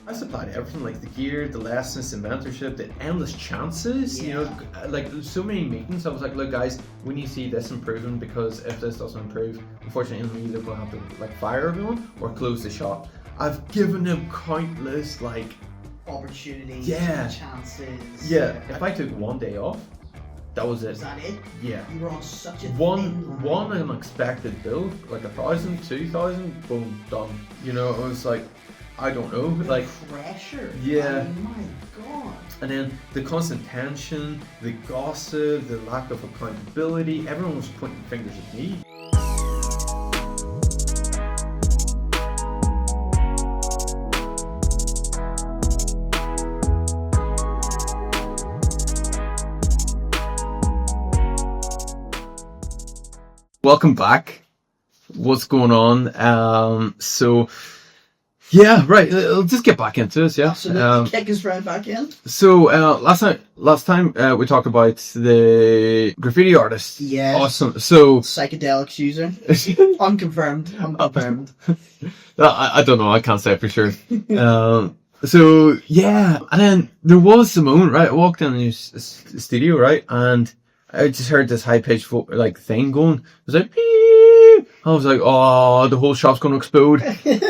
I supplied everything, like the gear, the lessons, the mentorship, the endless chances. You know, like so many meetings. I was like, look, guys, we need to see this improving, because if this doesn't improve, unfortunately, we're either going to have to like fire everyone or close the shop. I've given them countless like opportunities, chances. Yeah, if I took one day off, that was it. Is that it? Yeah. You were on such a one unexpected bill, like 1,000, 2,000, boom, done. You know, it was like, I don't know, like pressure. Yeah. Oh my god. And then the constant tension, the gossip, the lack of accountability. Everyone was pointing fingers at me. Welcome back. What's going on? So, yeah, right. Let's just get back into this. Yeah, absolutely. Kick us right back in. So, last time we talked about the graffiti artist. Yeah. Awesome. So, psychedelics user. Unconfirmed. I don't know. I can't say for sure. So yeah, and then there was the moment, right? I walked in the studio, right, and I just heard this high pitched like thing going. It was like, beep. I was like, oh, the whole shop's gonna explode.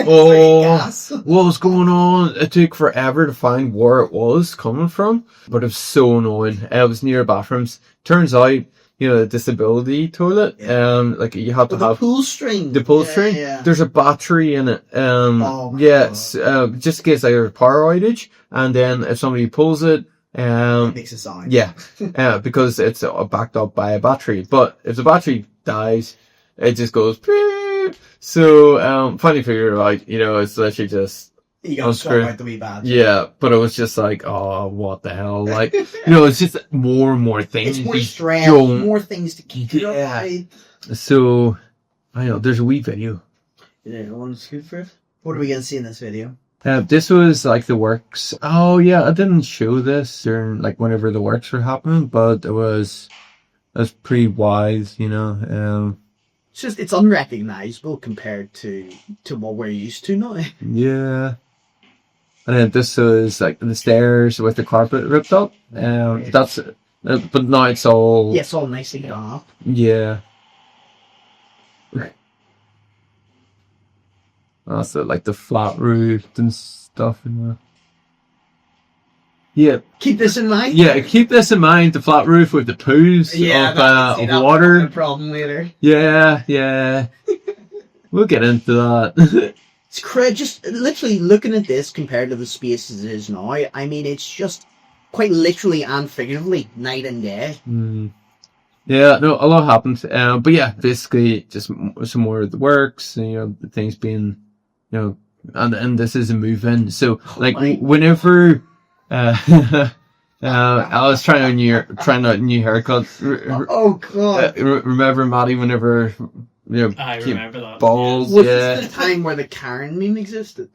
Oh, what was going on? It took forever to find where it was coming from, but it was so annoying. It was near bathrooms. Turns out, you know, the disability toilet, like you have to have the pull string. The pull string. Yeah. There's a battery in it. Just in case there's a power outage, and then if somebody pulls it, it makes a sound. Yeah, because it's backed up by a battery. But if the battery dies, it just goes. Beep. So finally figured it out. You know, it's literally just. You got to swap out the wee badge. Yeah, but it was just like, oh, what the hell? Like, you know, it's just more and more things. It's more stress, more things to keep you up. So, I know, there's a wee video. Yeah, one's good for it. What are we going to see in this video? This was like the works. Oh, yeah, I didn't show this during, like, whenever the works were happening, but it was pretty wise, you know. It's unrecognizable compared to what we're used to now. Yeah. And then this was like the stairs with the carpet ripped up. That's it. But now it's all... Yeah, it's all nicely done up. Yeah. Also, like the flat roof and stuff in there. Yeah. Keep this in mind? Yeah, keep this in mind. The flat roof with the poos of water. No problem later. Yeah. We'll get into that. It's crazy. Just literally looking at this compared to the space as it is now, I mean, it's just quite literally and figuratively night and day. Yeah, no, a lot happened. But yeah, basically just some more of the works, you know, things being, you know, and this is a move in. So like whenever, I was trying out a new haircut. Oh god! Remember Maddie? Whenever I remember that. Balls. Was this the time where the Karen meme existed?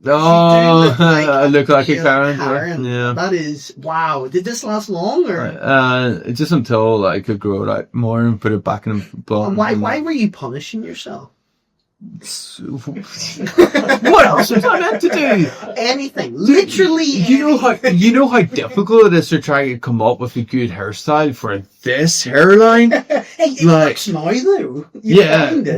Oh, I look like a Karen. Yeah. That is wow. Did this last long or? Just until I could grow it out more and put it back in a bun. Why were you punishing yourself? What else was I meant to do? Anything, literally. You know how difficult it is to try to come up with a good hairstyle for this hairline. Hey, it works now though.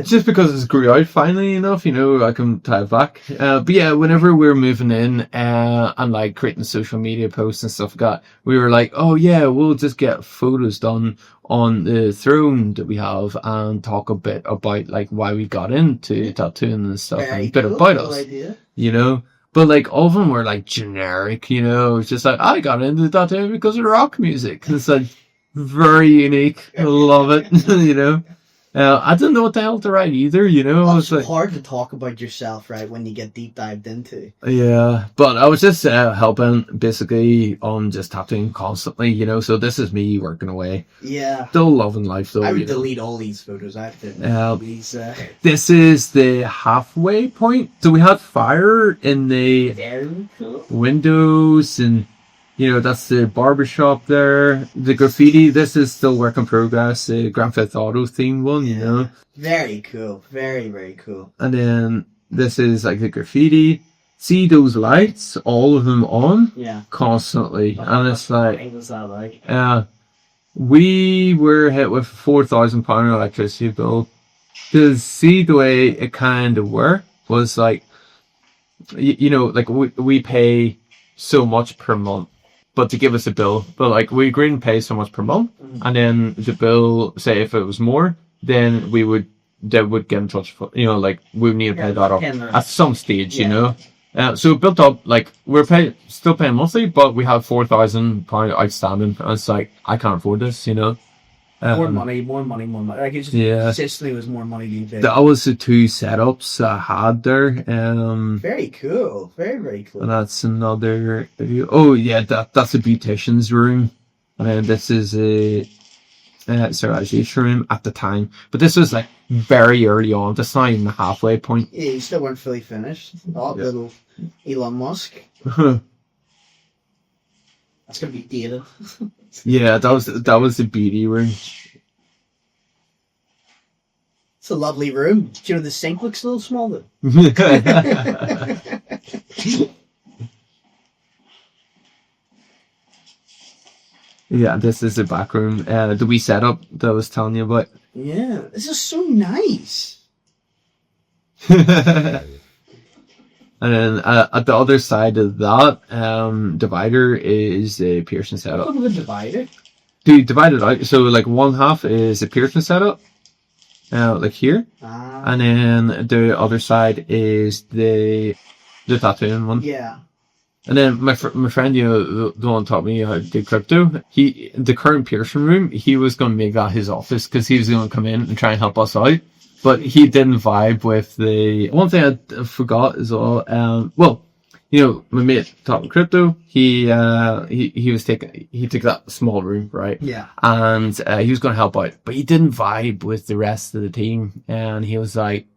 Just because it's grew out finally enough, you know, I can tie it back. But yeah, whenever we were moving in and like creating social media posts and stuff like that, we were like, oh yeah, we'll just get photos done on the throne that we have and talk a bit about like why we got into tattooing and stuff and a bit about us, you know. But like all of them were like generic, you know. It's just like I got into tattooing because of rock music. It's like very unique. I love it, you know. I didn't know what the hell to write either, you know. It's like, hard to talk about yourself, right, when you get deep dived into. Yeah, but I was just helping basically on just tattooing constantly, you know. So this is me working away. Yeah. Still loving life though. I would delete all these photos. I have to. This is the halfway point. So we had fire in the windows and... You know, that's the barbershop there. The graffiti, this is still work in progress. The Grand Theft Auto theme one, you know. Very cool. Very, very cool. And then this is like the graffiti. see those lights, all of them on, Yeah. constantly, and it's like, Was that like? we were hit with £4,000 electricity bill. To see the way it kind of worked was like, you know, like we pay so much per month, but to give us a bill, but like we agreed to pay so much per month, and then the bill, say if it was more, then they would get in touch for, you know, like we would need to pay that off at some stage, you know. So it built up, like we're still paying monthly, but we have £4,000 outstanding, and it's like I can't afford this, you know. More money. Like it just consistently was more money being paid. That was the two setups I had there. Very cool. Very, very cool. And that's another. Oh yeah, that's a beautician's room, and this is a sterilization room at the time. But this was like very early on. That's not even the halfway point. Yeah, you still weren't fully finished. Oh, little Elon Musk. That's gonna be dated. Yeah, that was the beauty room. It's a lovely room. Do you know the sink looks a little small though? Yeah, this is the back room. The wee setup that I was telling you about. Yeah, this is so nice. And then at the other side of that divider is a piercing setup. Look at the divider. Dude, divided out. So like one half is a piercing setup, like here, and then the other side is the tattooing one. Yeah. And then my friend, you know, the one taught me how to do crypto. The current piercing room, he was going to make that his office because he was going to come in and try and help us out. But he didn't vibe with the one thing I forgot as well. Well, you know, my mate taught crypto. He took that small room, right? Yeah. And he was going to help out, but he didn't vibe with the rest of the team. And he was like,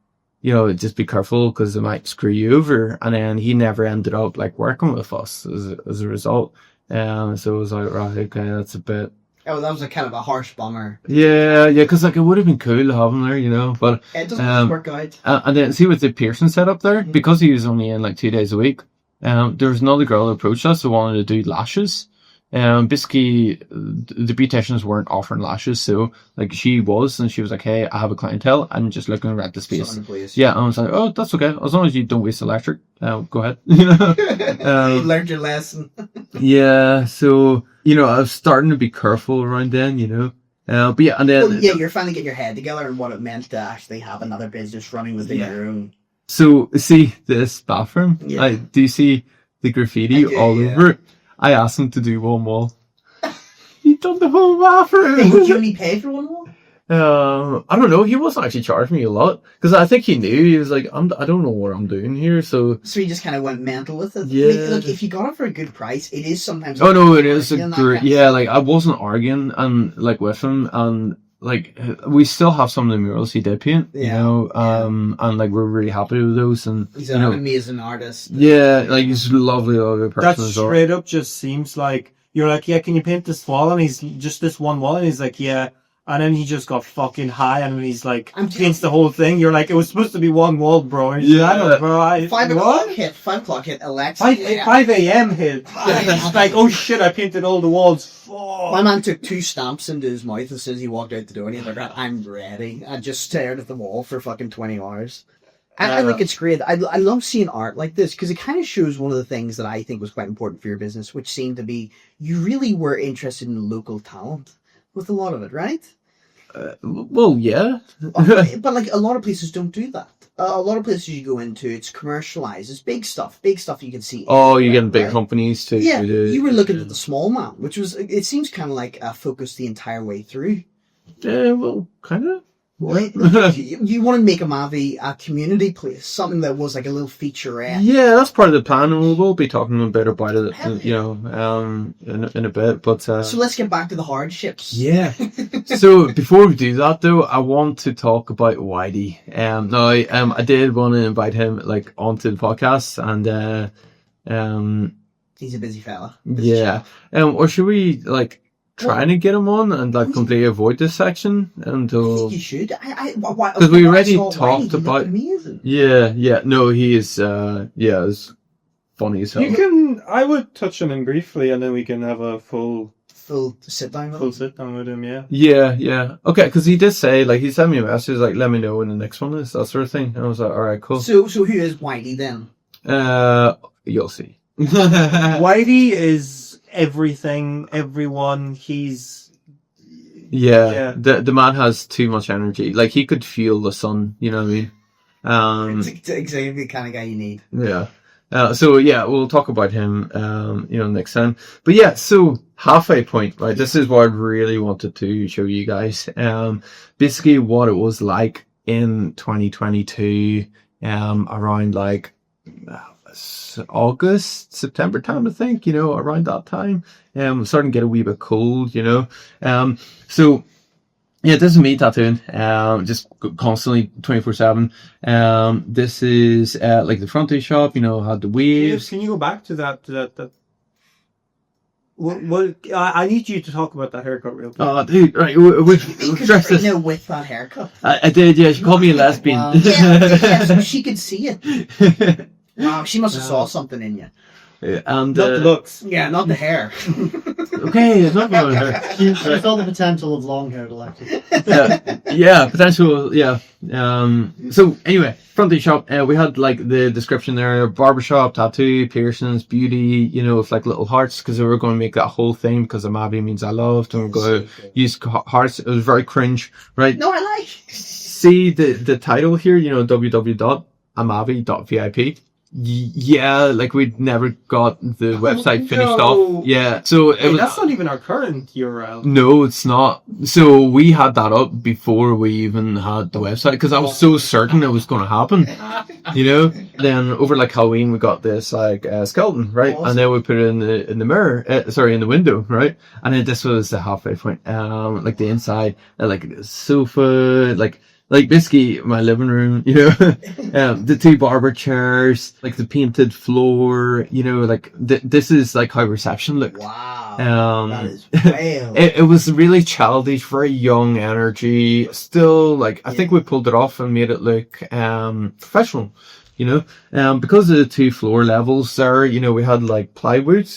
you know, just be careful because it might screw you over. And then he never ended up like working with us as a result. So it was like, right, okay, that's a bit. Oh, that was a kind of a harsh bummer. Yeah, because like it would have been cool to have him there, you know. But it doesn't work out. And then see with the Pearson setup there, because he was only in like 2 days a week. There was another girl who approached us who wanted to do lashes. Basically, the beauticians weren't offering lashes, so like she was like, "Hey, I have a clientele. I'm just looking to rent the space." Yeah, and I was like, "Oh, that's okay. As long as you don't waste electric, go ahead." You know, you learned your lesson. Yeah, so you know, I was starting to be careful around then. You know, but yeah, and then you're finally getting your head together and what it meant to actually have another business running within your own. So see this bathroom? Yeah. Do you see the graffiti all over it? I asked him to do one wall. He done the whole bathroom. Hey, would you only pay for one wall? I don't know. He wasn't actually charging me a lot because I think he knew. He was like, I don't know what I'm doing here. So he just kind of went mental with it. Yeah. Look, if you got it for a good price, it is sometimes. Oh no, it is a great. Yeah, like I wasn't arguing and like with him, and like we still have some of the murals he did paint. You know, and like we're really happy with those. And he's an amazing artist. Yeah, like he's a lovely person. That straight up just seems like you're like, yeah, can you paint this wall? And he's just this one wall, and he's like, yeah. And then he just got fucking high, and he's like, paints the whole thing. You're like, it was supposed to be one wall, bro. And yeah, I know, bro. 5 o'clock hit. 5 o'clock hit. Alexa. 5 a.m. hit. It's like, oh shit, I painted all the walls. Fuck. My man took 2 stamps into his mouth as soon as he walked out the door, and he was like, I'm ready. I just stared at the wall for fucking 20 hours. And I think it's great. I love seeing art like this because it kind of shows one of the things that I think was quite important for your business, which seemed to be you really were interested in local talent with a lot of it, right? Well, yeah. But like a lot of places don't do that. A lot of places you go into, it's commercialized. It's big stuff you can see. Oh, you're getting big companies too. Yeah, you were looking at the small man, which was, it seems kind of like a focus the entire way through. Yeah, well, kind of. You want to make AMAVI a community place, something that was like a little featurette. Yeah, that's part of the plan, and we'll be talking a bit about it, you know, in a bit. But so let's get back to the hardships. Yeah. So before we do that, though, I want to talk about Whitey. Now, I did want to invite him like onto the podcast, and he's a busy fella. Yeah. Or should we like? Trying to get him on and like completely avoid this section until. I think you should. Because we already talked about. Amazing. Yeah. No, he is. It's funny as hell. I would touch on him briefly, and then we can have a full sit down with him. Yeah. Yeah. Okay, because he did say, like, he sent me a message, like, let me know when the next one is, that sort of thing. And I was like, all right, cool. So who is Whitey then? You'll see. Whitey is everything, everyone. He's the man has too much energy. Like, he could feel the sun. You know what I mean? It's exactly the kind of guy you need. Yeah. So yeah, we'll talk about him, next time. But yeah, so halfway point, right? This is what I really wanted to show you guys. Basically what it was like in 2022, around like August, September time, I think, around that time. Starting to get a wee bit cold, so yeah, this is me tattooing, just constantly 24/7. This is, like the frontage shop, had the waves. Can you go back to that? What, I need you to talk about that haircut real quick. Oh, dude, right, we've dressed this. With that haircut. I did, yeah, she called me a lesbian. Wow. Yeah, so she could see it. Wow, she must have saw something in you. And, not the looks. Yeah, not the hair. Okay, it's not about her. She saw the potential of long hair, Alexis. Yeah, potential, yeah. So anyway, front of the shop, we had like the description there: barbershop, tattoo, piercings, beauty, with like little hearts, because we were going to make that whole thing because AMAVI means I loved, and we're going to use hearts. It was very cringe, right? No, I like. See the title here, www.amavi.vip. Yeah, like we'd never got the website finished off. Yeah, so that's not even our current URL. No, it's not. So we had that up before we even had the website, because I was so certain it was going to happen. Then over like Halloween, we got this like skeleton, right? Awesome. And then we put it in the mirror, in the window, right? And then this was the halfway point. Like the inside, like the sofa, like basically my living room, the two barber chairs, like the painted floor, like this is like how reception looked. Wow. That is wild. It was really childish, very young energy. Still, like, I think we pulled it off and made it look professional, because of the 2 floor levels there, we had like plywood,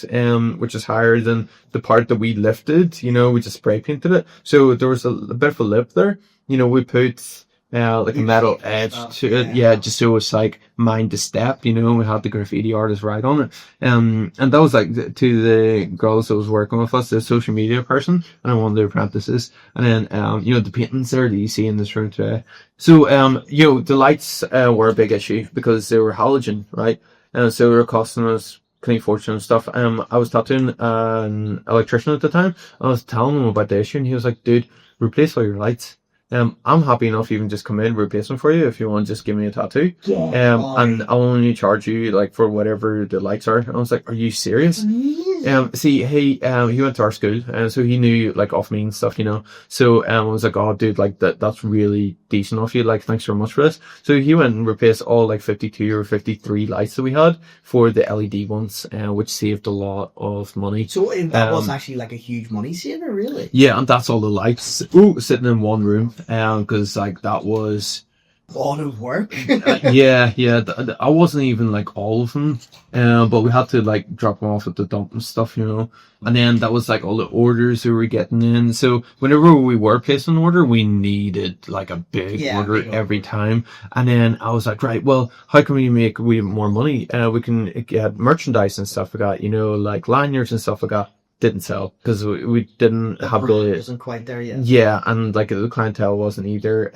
which is higher than the part that we lifted, we just spray painted it. So there was a bit of a lip there. We put like a metal edge to it, just so it's like mind to step, we had the graffiti artist right on it. And that was like to the girls that was working with us, the social media person, and one of the apprentices. And then, the paintings there that you see in this room today. So, the lights were a big issue because they were halogen, right? And so they were costing us clean fortune and stuff. I was tattooing an electrician at the time. I was telling him about the issue, and he was like, dude, replace all your lights. I'm happy enough even just come in, replace them for you if you want to just give me a tattoo. Yeah, and I'll only charge you like for whatever the lights are. And I was like, are you serious? See, he went to our school, and so he knew like off me and stuff, So I was like, oh dude, like that's really decent of you, like thanks so much for this. So he went and replaced all like 52 or 53 lights that we had for the LED ones, which saved a lot of money. So that was actually like a huge money saver, really? Yeah, and that's all the lights sitting in one room. Because like that was a lot of work. I wasn't even like all of them, but we had to like drop them off at the dump and stuff, and then that was like all the orders we were getting in. So whenever we were placing an order, we needed like a big order every time. And then I was like, right, well, how can we make more money? We can get merchandise and stuff. We got like lanyards and stuff. We got. Didn't sell because we didn't have the wasn't quite there yet. Yeah, and like the clientele wasn't either.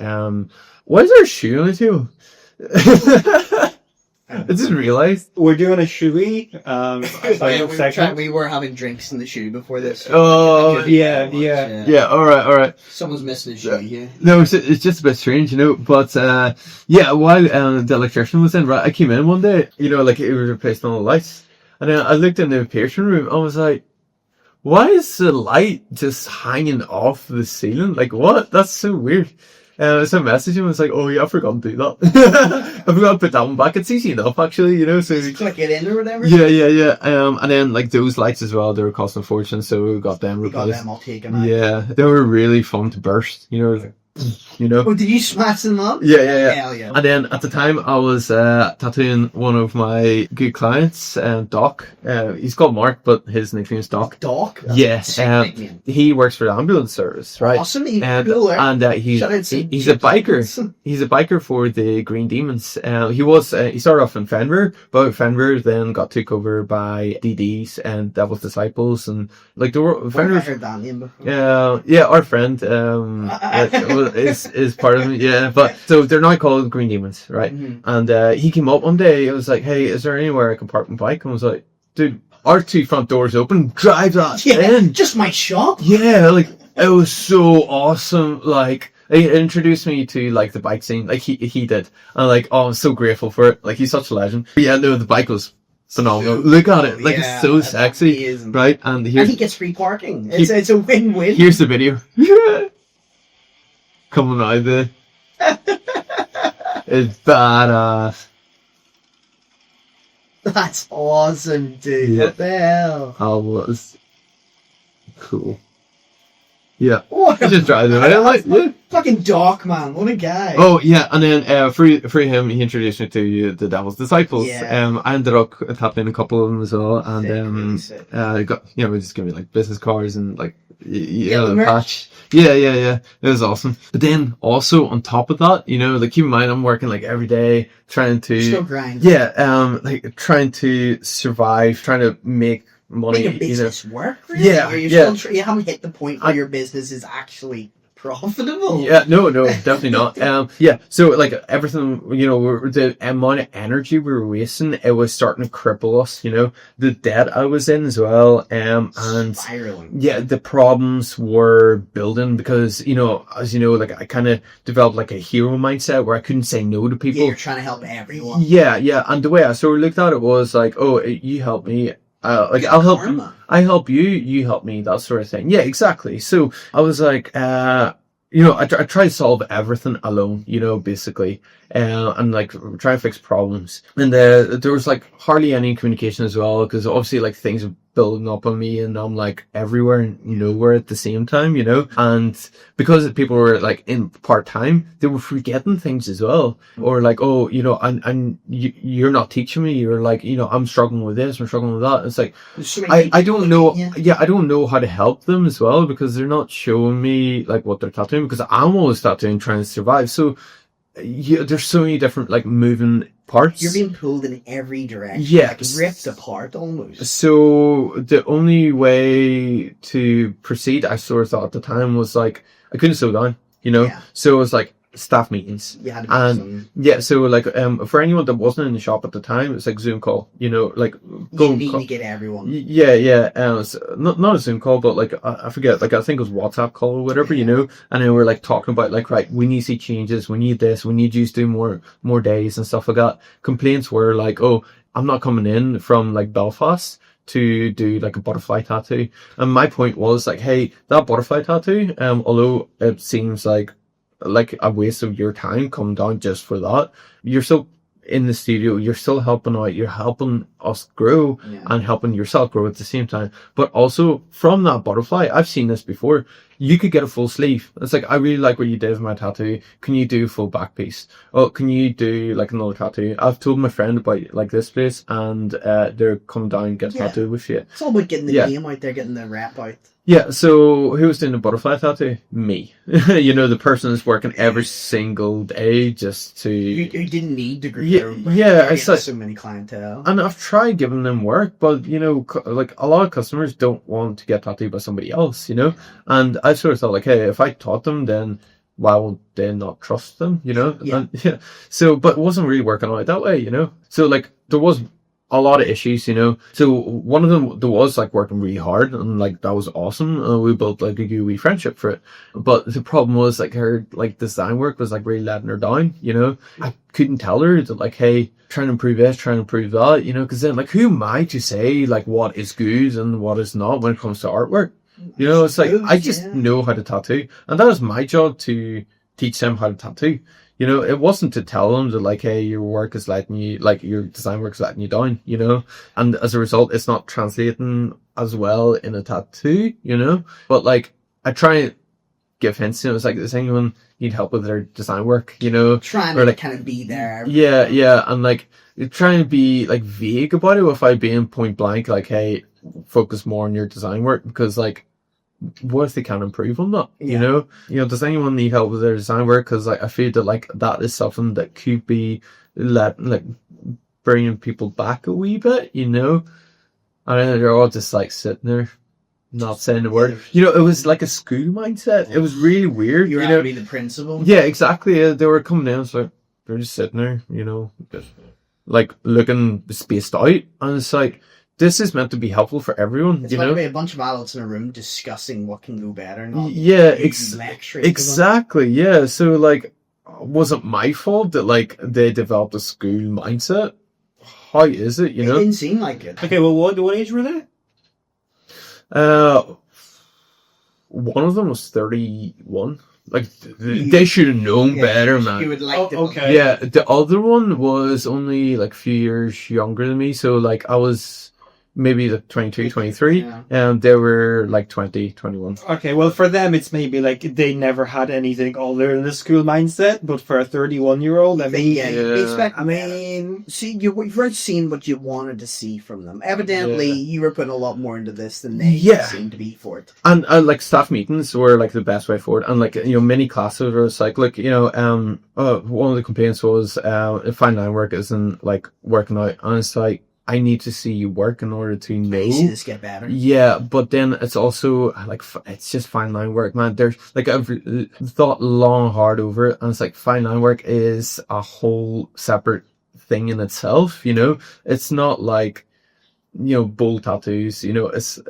Why is there a shoe on the table? I just realized we're doing a shoey. We were having drinks in the shoe before this. Oh yeah. All right. Someone's missing a shoe here. No, it's just a bit strange, But while the electrician was in, right, I came in one day, like it was replacing all the lights, and then I looked in the piercing room. I was like, why is the light just hanging off the ceiling? Like, what? That's so weird. So I messaged him and was like, oh yeah, I forgot to do that. I forgot to put that one back. It's easy enough, actually, So just click it in or whatever. Yeah. And then like those lights as well, they were costing a fortune, so we got them replaced. We got them all taken out. Yeah, they were really fun to burst, you know. Oh, did you smash them up? Yeah. Hell yeah. And then at the time, I was tattooing one of my good clients, Doc. He's called Mark, but his nickname is Doc. Doc? Yes. He works for the ambulance service, right? Awesome. Cool, and he's a biker. He's a biker for the Green Demons. He started off in Fenrir, but Fenrir then got took over by DDs and Devil's Disciples, and like the Fenrir. I heard that name before. Yeah, our friend is part of it. Yeah, but so they're now called Green Demons, right? Mm-hmm. And he came up one day. I was like, "Hey, is there anywhere I can park my bike?" And I was like, "Dude, our 2 front doors open. Drive that in." Just my shop. Yeah, like it was so awesome. Like he introduced me to like the bike scene. Like he did. And like, oh, I'm so grateful for it. Like he's such a legend. But yeah, no, the bike was phenomenal. Look at it. Like it's so sexy, right? And he gets free parking. It's a win-win. Here's the video. Coming out there. It's badass. That's awesome, dude. Yeah. What the hell? Oh, was cool. Yeah. What He just drives it. I like, yeah. Fucking Doc, man. What a guy. Oh yeah, and then through him, he introduced me to the Devil's Disciples. Yeah. I ended up tapping a couple of them as well, and Sick. got just give me like business cards and like the the merch. patch. Yeah. It was awesome. But then also on top of that, like keep in mind, I'm working like every day trying to Still grind. Yeah, like trying to survive, trying to make money. Make a business work, really? Yeah, You're still you haven't hit the point where your business is actually profitable. Yeah, no, definitely not. So like everything, the amount of energy we were wasting, it was starting to cripple us. The debt I was in as well, and spiraling. Yeah, the problems were building because as you know, like I kind of developed like a hero mindset where I couldn't say no to people. Yeah, you're trying to help everyone. Yeah, and the way I sort of looked at it was like, oh, you help me. I'll help karma. I help you, you help me, that sort of thing. Yeah, exactly. So I was like, I try to solve everything alone, basically, and like try to fix problems. And there was like hardly any communication as well, because obviously like things are building up on me, and I'm like everywhere and nowhere at the same time, and because people were like in part time, they were forgetting things as well, or like, oh, and you're not teaching me. You're like, I'm struggling with this, I'm struggling with that. It's like I don't know. Yeah, I don't know how to help them as well, because they're not showing me like what they're tattooing, because I'm always tattooing trying to survive. So there's so many different like moving parts. You're being pulled in every direction. Yeah, like ripped apart almost. So the only way to proceed, I sort of thought at the time, was like I couldn't slow down, Yeah. So it was like staff meetings. You had to And yeah, so like for anyone that wasn't in the shop at the time, it's like Zoom call, like you need to get everyone. Yeah. So not a Zoom call, but like I forget, like I think it was WhatsApp call or whatever, and then we're like talking about like, right, we need to see changes, we need this, we need you to do more days and stuff like that. Complaints were like, oh, I'm not coming in from like Belfast to do like a butterfly tattoo. And my point was like, hey, that butterfly tattoo, although it seems like a waste of your time coming down just for that, you're still in the studio, you're still helping out, you're helping us grow and helping yourself grow at the same time. But also from that butterfly, I've seen this before, you could get a full sleeve. It's like, I really like what you did with my tattoo. Can you do a full back piece? Oh, can you do like another tattoo? I've told my friend about like this place, and they're coming down and get tattooed with you. It's all about getting the name out there, getting the rep out. Yeah, so who was doing the butterfly tattoo? Me. The person that's working every single day just to... Who didn't need to grow. Yeah, it's like... so many clientele. And I've tried giving them work, but, like a lot of customers don't want to get tattooed by somebody else, And I sort of thought like, hey, if I taught them, then why would they not trust them, Yeah. And, So, but it wasn't really working out that way, So like, there was a lot of issues, So one of them, there was like working really hard, and like that was awesome. We built like a gooey friendship for it. But the problem was like her like design work was like really letting her down, I couldn't tell her that like, hey, trying to improve this, trying to improve that, because then like who am I to say like what is good and what is not when it comes to artwork? It's like I just know how to tattoo, and that is my job to teach them how to tattoo. It wasn't to tell them that like, hey, your work is letting you, like your design work is letting you down, and as a result, it's not translating as well in a tattoo, but like I try give hints. You know, it's like, does anyone need help with their design work? You know, Trying or to like, kind of be there. yeah, and like trying to be like vague about it without being point blank. Like, hey, focus more on your design work, because like, what if they can improve on that? Yeah. You know, does anyone need help with their design work? Because like, I feel that like that is something that could be like bringing people back a wee bit. You know, and then they're all just like sitting there, not saying a word. You know, it was like a school mindset. It was really weird. You're you out to know, be the principal. yeah, exactly. Yeah, they were coming in, so they're just sitting there. You know, just, like looking spaced out, and it's like, this is meant to be helpful for everyone. It's you meant know, to be a bunch of adults in a room discussing what can go better. Not yeah, lecturing to them. exactly. Yeah, so like, was it my fault that like they developed a school mindset? How is it? You It know, didn't seem like it. Okay, well, what age were they? one of them was 31. Like they should have known Yeah, better, You man. would like Oh, to. okay. Yeah, the other one was only like a few years younger than me, so like I was maybe like 22, 23, Yeah. and they were like 20, 21. Okay, well, for them, it's maybe like they never had anything other than the school mindset, but for a 31-year-old, I mean, Yeah, Yeah. expect. I mean, See, you weren't seeing what you wanted to see from them. Evidently, Yeah. you were putting a lot more into this than they Yeah. seemed to be for it. And like staff meetings were like the best way forward, and like, you know, many classes were like, look, you know, one of the complaints was fine line work isn't like working out, and it's like, I need to see you work in order to know. You see this get better. Yeah, but then it's also like, it's just fine line work, man. There's like, I've thought long and hard over it, and it's like, fine line work is a whole separate thing in itself. You know, it's not like, you know, bold tattoos. You know, it's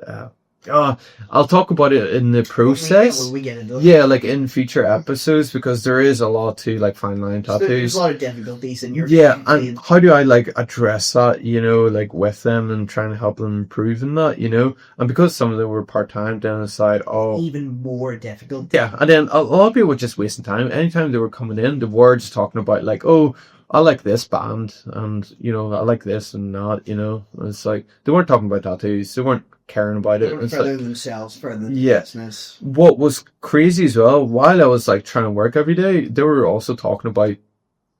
I'll talk about it in the process. When we get into it. Yeah, like in future episodes, because there is a lot to like fine line So there's tattoos. a lot of difficulties in your. Yeah, and how do I like address that, you know, like with them and trying to help them improve in that, you know? And because some of them were part-time down the side, even more difficult. yeah, and then a lot of people were just wasting time. Anytime they were coming in, the words talking about like, oh, I like this band, and, you know, I like this and that, you know? And it's like, they weren't talking about tattoos, they weren't caring about it. It's Further like, themselves, further than Yeah. business. what was crazy as well, while I was like trying to work every day, they were also talking about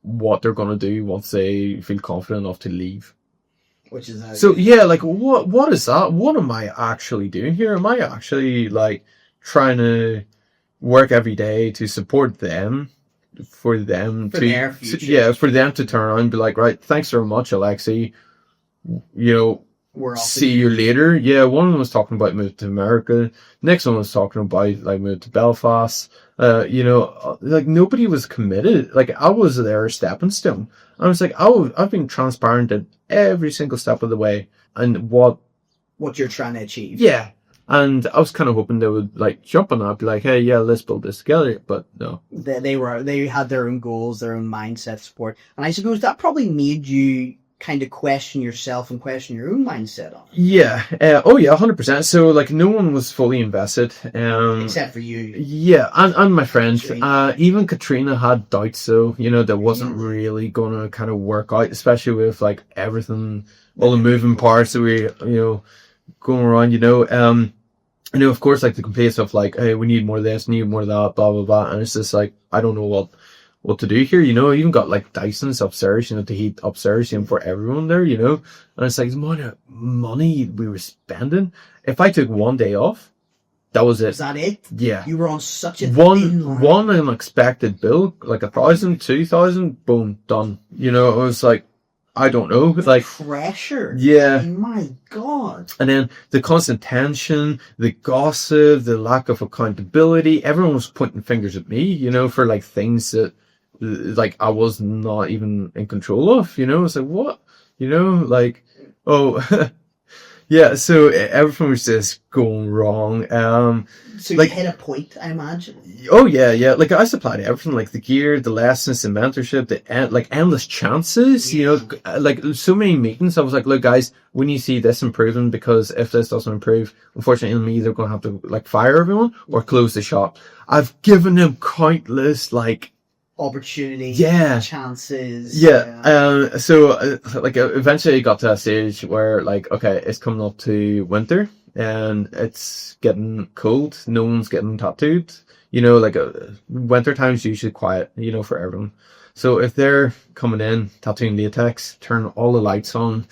what they're gonna do once they feel confident enough to leave. Which is So yeah, like what is that? What am I actually doing here? Am I actually like trying to work every day to support them, for them For to their future. yeah, for them to turn around and be like, right, thanks very much, Alexi. You know, we're off see you later. Yeah, one of them was talking about moving to America. Next one was talking about like moving to Belfast. You know, like nobody was committed. Like I was their stepping stone. I was like, I've been transparent at every single step of the way, and what you're trying to achieve. yeah. And I was kind of hoping they would like jump on that, be like, hey, yeah, let's build this together. But no. They had their own goals, their own mindset support. And I suppose that probably made you kind of question yourself and question your own mindset on it. Yeah. Oh yeah, 100%. So like no one was fully invested. Except for you. Yeah, and my friend. Katrina. Even Katrina had doubts, so, you know, that wasn't really going to kind of work out, especially with like everything, all the moving parts that we, you know, going around, you know. You know, of course, like the complaints of like, hey, we need more of this, need more of that, blah, blah, blah. And it's just like, I don't know what to do here, you know. I even got like Dyson's upstairs, you know, to heat upstairs, you know, for everyone there, you know. And it's like the amount of money we were spending. If I took one day off, that was it. Is that it? Yeah. You were on such a thin line. One unexpected bill, like 1,000, 2,000, boom, done. You know, it was like, I don't know, like pressure. yeah. My God. And then the constant tension, the gossip, the lack of accountability. Everyone was pointing fingers at me, you know, for like things that like I was not even in control of, you know. It's like, what? You know, like, oh, yeah. So everything was just going wrong. So like- you hit a point, I imagine. Oh yeah. Like I supplied everything, like the gear, the lessons, the mentorship, like endless chances. You know, like so many meetings. I was like, look, guys, we need to see this improving, because if this doesn't improve, unfortunately, I'm either going to have to like fire everyone or close the shop. I've given them countless like Opportunity. Yeah. Chances. So like eventually it got to a stage where like, okay, it's coming up to winter. and it's getting cold. No one's getting tattooed. You know, like winter time's usually quiet, you know, for everyone. So if they're coming in, tattooing latex, turn all the lights on.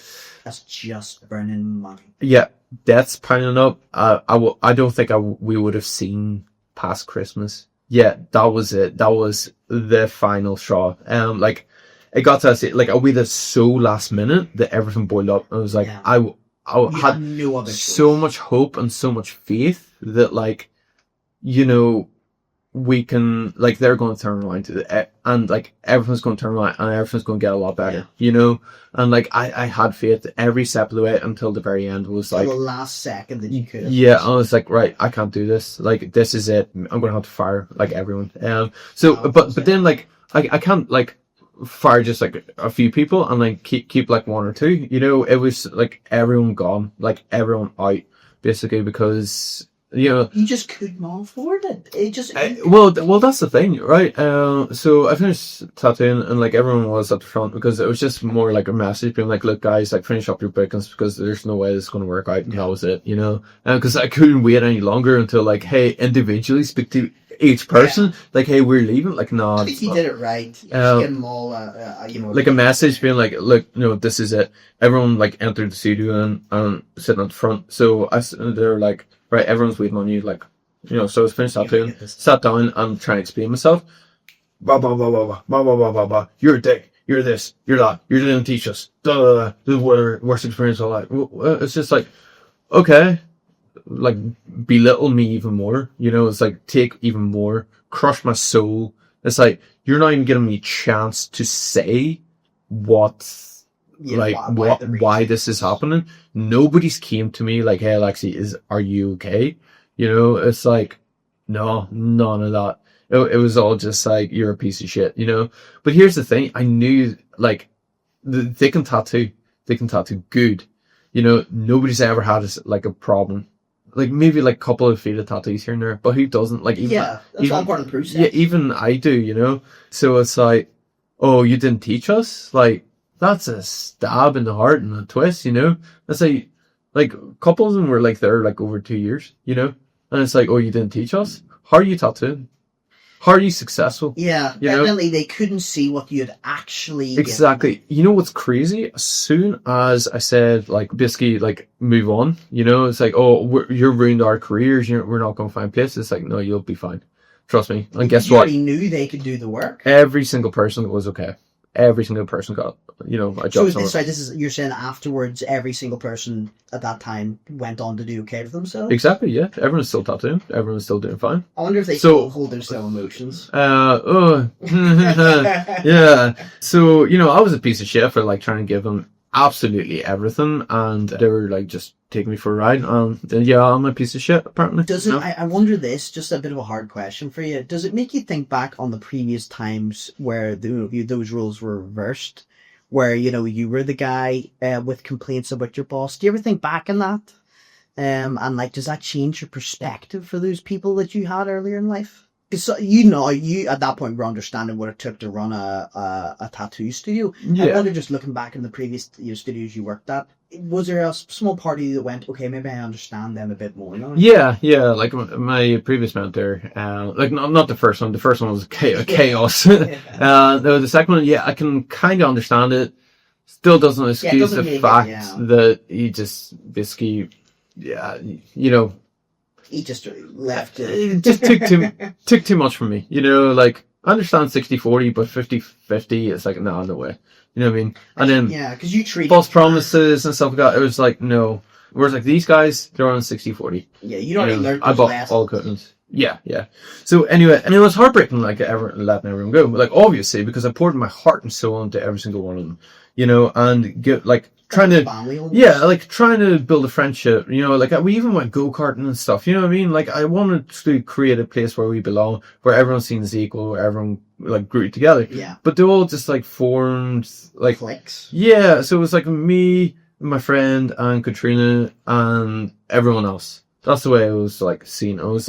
That's just burning money. Yeah, that's piling up. I don't think we would have seen past Christmas. Yeah, that was it. That was the final straw. Like, it got to us, like, we did so last minute that everything boiled up. I was like, Yeah. I had no other so choice. much hope and so much faith that, like, you know, we can, like, they're going to turn around and like everything's going to turn around and everything's going to get a lot better, Yeah. you know. And like I had faith every step of the way until the very end was Till like the last second that you could have. yeah, I was like, right, I can't do this. Like, this is it. I'm gonna have to fire like everyone. So, Oh, but then like I can't like fire just like a few people and like keep like one or two. You know, it was like everyone gone, like everyone out, basically, because you know. You just couldn't afford it. It just. Well, that's the thing, right? So I finished tattooing, and like everyone was at the front because it was just more like a message being like, "Look, guys, like finish up your bookings because there's no way this is going to work out." And that was it, you know. Because I couldn't wait any longer until like, hey, individually speak to each person, like, hey, we're leaving. Like, no, I think you did it right. You just give them all, you know, like a message being like, look, you know, this is it. Everyone like entered the studio and sitting at the front. So they're like, right, everyone's waiting on you, like. You know, so I was finished tattooing, sat down and trying to explain myself. Blah, blah, blah, blah, blah, blah, blah, blah, blah, blah. You're a dick. You're this. You're that. You're going to teach us. Da, da, da. This is what worst experience of life. It's just like, okay, like, belittle me even more. You know, it's like, take even more. Crush my soul. It's like, you're not even giving me a chance to say what, Yeah, like, why this is happening. Nobody's came to me like, hey, Alexi, are you okay? You know, it's like, no, none of that. It was all just like, you're a piece of shit, you know? But here's the thing. I knew, like, they can tattoo. They can tattoo good. You know, nobody's ever had like a problem. Like, maybe like a couple of faded tattoos here and there, but who doesn't? Like, even, that's all part of the process. Yeah, even I do, you know? So it's like, oh, you didn't teach us? Like, that's a stab in the heart and a twist, you know? That's like a couple of them were like there like over 2 years, you know? And it's like, oh, you didn't teach us? How are you tattooing? How are you successful? Yeah, you know? evidently they couldn't see what you had actually Exactly. You know what's crazy? As soon as I said, like, basically, like, move on, you know, it's like, oh, you're ruined our careers, we're not going to find places. It's like, no, you'll be fine. Trust me. And guess you what? already knew they could do the work. Every single person was okay. Every single person got, you know, a job. So this is, you're saying afterwards, every single person at that time went on to do okay for themselves? Exactly, yeah. Everyone's still tattooing. Everyone's still doing fine. I wonder if they still hold their still emotions. Yeah. So, you know, I was a piece of shit for like trying to give them absolutely everything, and they were like just taking me for a ride. Yeah, I'm a piece of shit, apparently. Does it? I wonder this. Just a bit of a hard question for you. Does it make you think back on the previous times where those roles were reversed, where you were the guy with complaints about your boss? Do you ever think back on that? And like, does that change your perspective for those people that you had earlier in life? Because you at that point were understanding what it took to run a tattoo studio. Yeah. I wonder, just looking back in the previous studios you worked at, was there a small part of you that went, okay, maybe I understand them a bit more? Yeah. Like my previous mentor, like not the first one. The first one was chaos. No, the second one, yeah, I can kind of understand it. Still doesn't excuse the fact that he just basically, he just left it. It just took too much from me. Like, I understand 60-40, but 50-50, it's like, no way. You know what I mean? And then, because you treat false promises and stuff like that, it was like, no. Whereas, like, these guys, they're on 60-40. Yeah, you don't learn I bought all curtains. Yeah. So, anyway, and it was heartbreaking, like, letting everyone go. But, like, obviously, because I poured my heart and soul into every single one of them, and get, like, trying to build a friendship, like we even went go-karting and stuff, you know what I mean? Like, I wanted to create a place where we belong, where everyone's seen as equal, where everyone like grew together. Yeah. But they all just like formed like cliques. Yeah, so it was like me, my friend, and Katrina, and everyone else. That's the way it was like seen. It was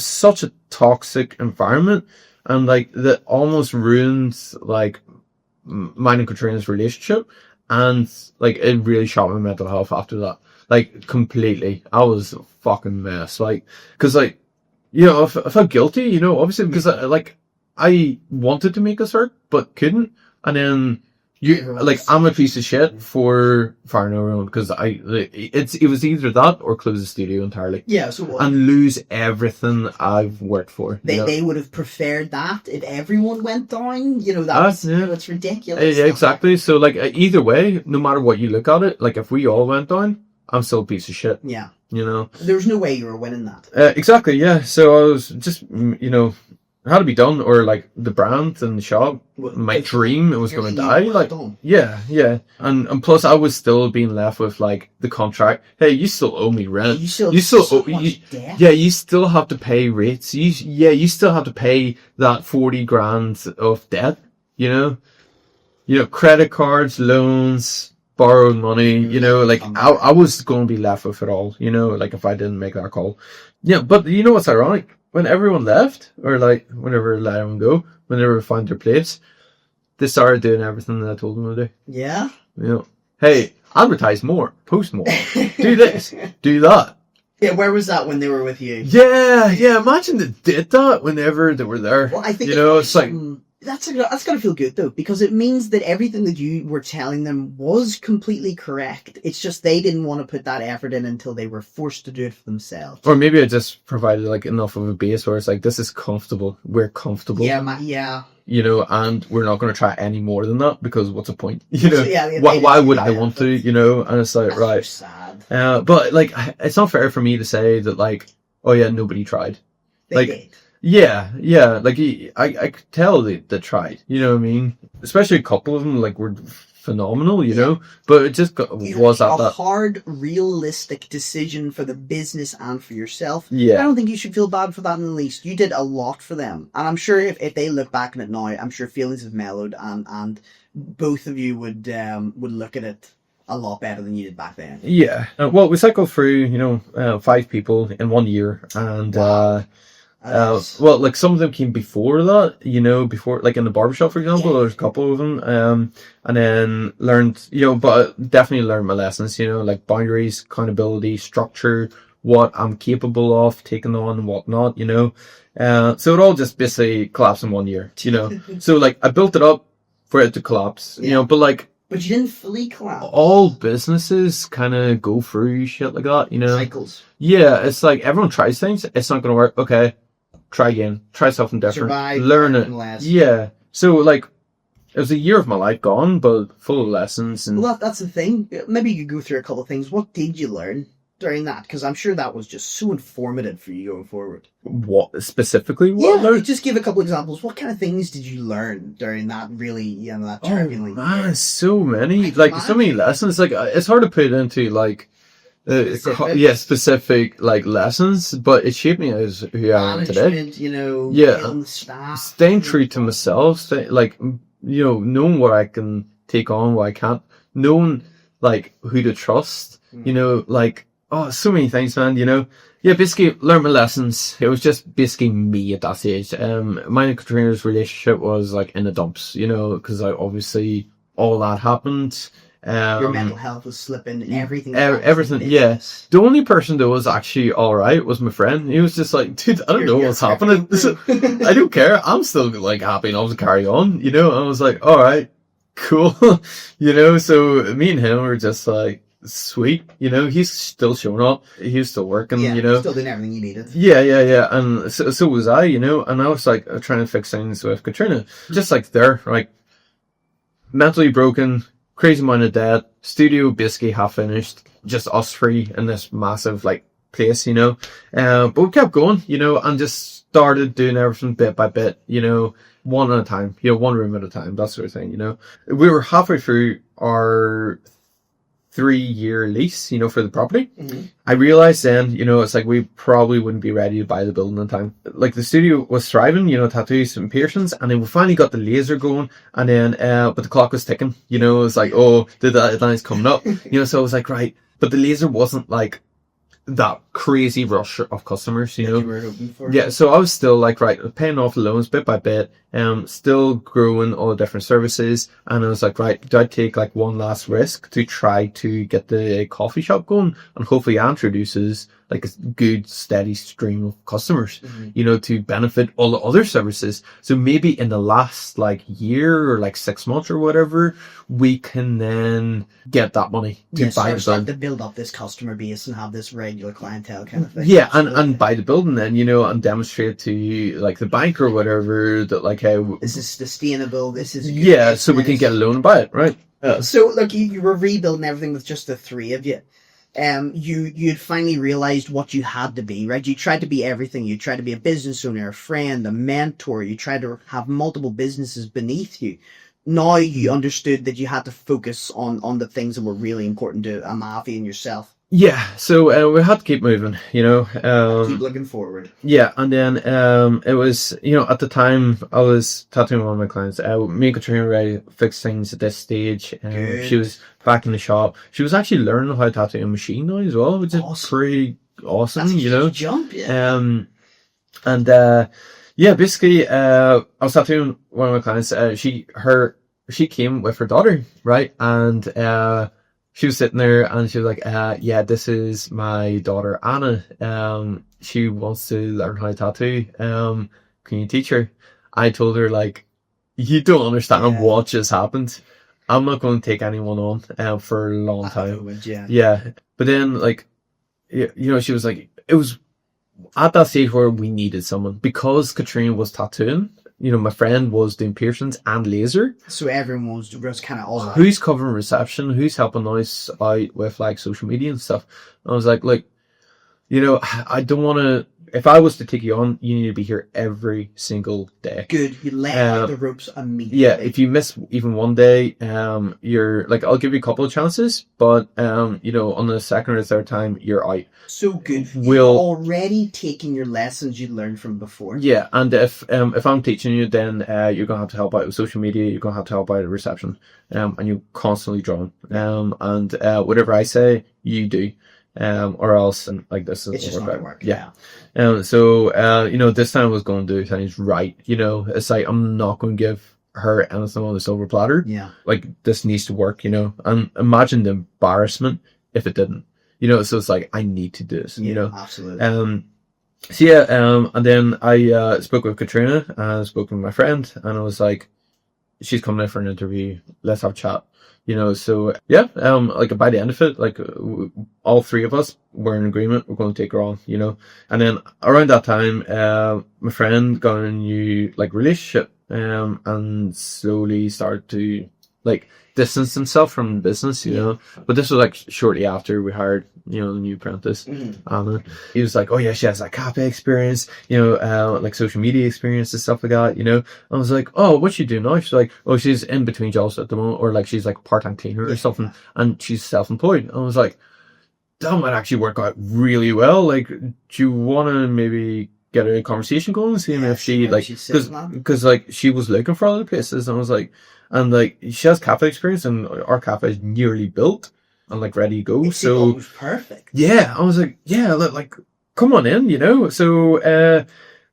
such a toxic environment, and like that almost ruined like mine and Katrina's relationship. And like, it really shot my mental health after that. like completely. I was a fucking mess, like, because like, you know, I felt guilty, you know, obviously because I wanted to make us work but couldn't, and then I'm a piece of shit for firing everyone because it was either that or close the studio entirely. Yeah, so and lose everything I've worked for. They would have preferred that if everyone went down. You know, that's it's ridiculous. Yeah, exactly. So like either way, no matter what you look at it, like if we all went down, I'm still a piece of shit. Yeah, you know, there's no way you were winning that. Exactly. Yeah. So I was just it had to be done, or like the brand and the shop, my dream, it was going to die. Like, yeah. And plus I was still being left with like the contract. Hey, you still owe me rent. You still owe debt. Yeah, you still have to pay rates. You still have to pay that 40 grand of debt, you know, credit cards, loans, borrowed money, you know, like I was going to be left with it all, you know, like if I didn't make that call. Yeah, but you know what's ironic? When everyone left, or like whenever I let them go, whenever they found their place, they started doing everything that I told them to do. Yeah? You know, hey, advertise more, post more, do this, do that. Yeah, where was that when they were with you? Yeah, imagine they did that whenever they were there. Well, I think you know, it's like... That's gotta feel good though, because it means that everything that you were telling them was completely correct. It's just they didn't want to put that effort in until they were forced to do it for themselves. Or maybe I just provided like enough of a base where it's like, this is comfortable. We're comfortable. Yeah. You know, and we're not going to try any more than that because what's the point? You know, so, why would I want to? You know, and it's like, right. So sad. But like, it's not fair for me to say that like, oh yeah, nobody tried. They did. Yeah, like I could tell they tried, you know what I mean? Especially a couple of them like were phenomenal, you know, but it just was at that hard, realistic decision for the business and for yourself. Yeah, I don't think you should feel bad for that in the least. You did a lot for them, and I'm sure if they look back on it now, I'm sure feelings have mellowed, and both of you would look at it a lot better than you did back then. Yeah, well, we cycled through, you know, 5 people in 1 year, and wow. Well, like some of them came before that, you know, before, like in the barbershop, for example, there's a couple of them, and then learned, you know, but definitely learned my lessons, you know, like boundaries, accountability, structure, what I'm capable of taking on and what not, you know, so it all just basically collapsed in 1 year, you know, so like I built it up for it to collapse, you know, but you didn't fully collapse. All businesses kind of go through shit like that, you know. Cycles. Yeah, it's like everyone tries things, it's not going to work, okay. Try again. Try something different. Survive, learn it. less. Yeah. So like, it was a year of my life gone, but full of lessons. And well, that's the thing. Maybe you could go through a couple of things. What did you learn during that? Because I'm sure that was just so informative for you going forward. What specifically? What yeah, just give a couple examples. What kind of things did you learn during that really, you know, that turbulent year? Man, so many. Like so many lessons. Like it's hard to put into like. Specific like lessons, but it shaped me as who I am today. You know, yeah, staff, staying true to myself, like you know, knowing what I can take on, what I can't, knowing like who to trust. You know, like so many things, man. You know, yeah, basically learn my lessons. It was just basically me at that stage. Mine and Katrina's relationship was like in the dumps. You know, because obviously all that happened. Your mental health was slipping, everything. Everything, yeah. The only person that was actually alright was my friend. He was just like, dude, I don't know what's happening. I don't care. I'm still like happy enough to carry on, you know? I was like, alright, cool. You know, so me and him were just like, sweet, you know? He's still showing up. He was still working, you know? Still doing everything you needed. Yeah. And so was I, you know? And I was like trying to fix things with Katrina. Just like there, like, mentally broken, crazy amount of debt, studio basically half finished, just us three in this massive like place, you know. But we kept going, you know, and just started doing everything bit by bit, you know, one at a time, you know, one room at a time, that sort of thing, you know. We were halfway through our 3-year lease, you know, for the property. Mm-hmm. I realized then, you know, it's like we probably wouldn't be ready to buy the building in time. Like the studio was thriving, you know, tattoos and piercings, and then we finally got the laser going, and then but the clock was ticking, you know. It was like, oh, the deadline's coming up, you know. So I was like, right, but the laser wasn't like that crazy rush of customers, you know. You were hoping for. Yeah, so I was still like, right, paying off the loans bit by bit, still growing all the different services, and I was like, right, do I take like one last risk to try to get the coffee shop going, and hopefully that introduces like a good steady stream of customers, you know, to benefit all the other services. So maybe in the last like year or like 6 months or whatever, we can then get that money to buy the start building. to build up this customer base and have this regular clientele kind of thing. Yeah, and buy the building then, you know, and demonstrate to like the bank or whatever that like, hey, this is sustainable. This is yeah, so we can get a loan and buy it, right? So look, you were rebuilding everything with just the three of you. You'd finally realized what you had to be, right? You tried to be everything. You tried to be a business owner, a friend, a mentor. You tried to have multiple businesses beneath you. Now you understood that you had to focus on the things that were really important to AMAVI and yourself. Yeah, so we had to keep moving, you know. Keep looking forward. Yeah, and then it was, you know, at the time I was tattooing one of my clients. Me and Katrina already fixed things at this stage. She was back in the shop. She was actually learning how to tattoo a machine now as well, which is pretty awesome. That's a you know. huge jump, yeah. And yeah, basically, I was tattooing one of my clients. She came with her daughter, right, and she was sitting there and she was like, yeah, this is my daughter, Anna. She wants to learn how to tattoo. Can you teach her? I told her, like, you don't understand what just happened. I'm not going to take anyone on for a long time. Yeah. But then, like, you know, she was like, it was at that stage where we needed someone. Because Katrina was tattooing, you know, my friend was doing piercings and laser. So everyone was kind of all right. Who's covering reception? Who's helping us out with like social media and stuff? And I was like, you know, I don't want to. If I was to take you on, you need to be here every single day. Good. You let out the ropes immediately. Yeah. If you miss even one day, you're like, I'll give you a couple of chances, but you know, on the second or third time, you're out. So good. You're already taking your lessons you learned from before. Yeah, and if I'm teaching you, then you're gonna have to help out with social media. You're gonna have to help out with reception, and you constantly draw. And whatever I say, you do. Or else, and like this is it's just not gonna work. Yeah. So you know, this time I was going to do things right. You know, it's like I'm not going to give her anything on the silver platter. Yeah. Like this needs to work. You know, and imagine the embarrassment if it didn't. You know, so it's like I need to do this. Yeah, you know, absolutely. So yeah, and then I spoke with Katrina and I spoke with my friend, and I was like, she's coming in for an interview. Let's have a chat. You know, so yeah, like by the end of it, like all three of us were in agreement. We're going to take her on, you know. And then around that time, my friend got a new like relationship, and slowly started to like distance himself from the business, you know. But this was like shortly after we hired, you know, the new apprentice. Anna. He was like, oh yeah, she has like cafe experience, you know, like social media experience and stuff like that, you know. I was like, oh, what's she doing now? She's like, oh, she's in between jobs at the moment, or like she's like a part-time cleaner or something, and she's self-employed. I was like, that might actually work out really well. Like, do you want to maybe get a conversation going, seeing if she like, because like she was looking for other places, and I was like, and like she has cafe experience, and our cafe is nearly built and like ready to go. So it was perfect. Yeah, I was like, yeah, like come on in, you know. So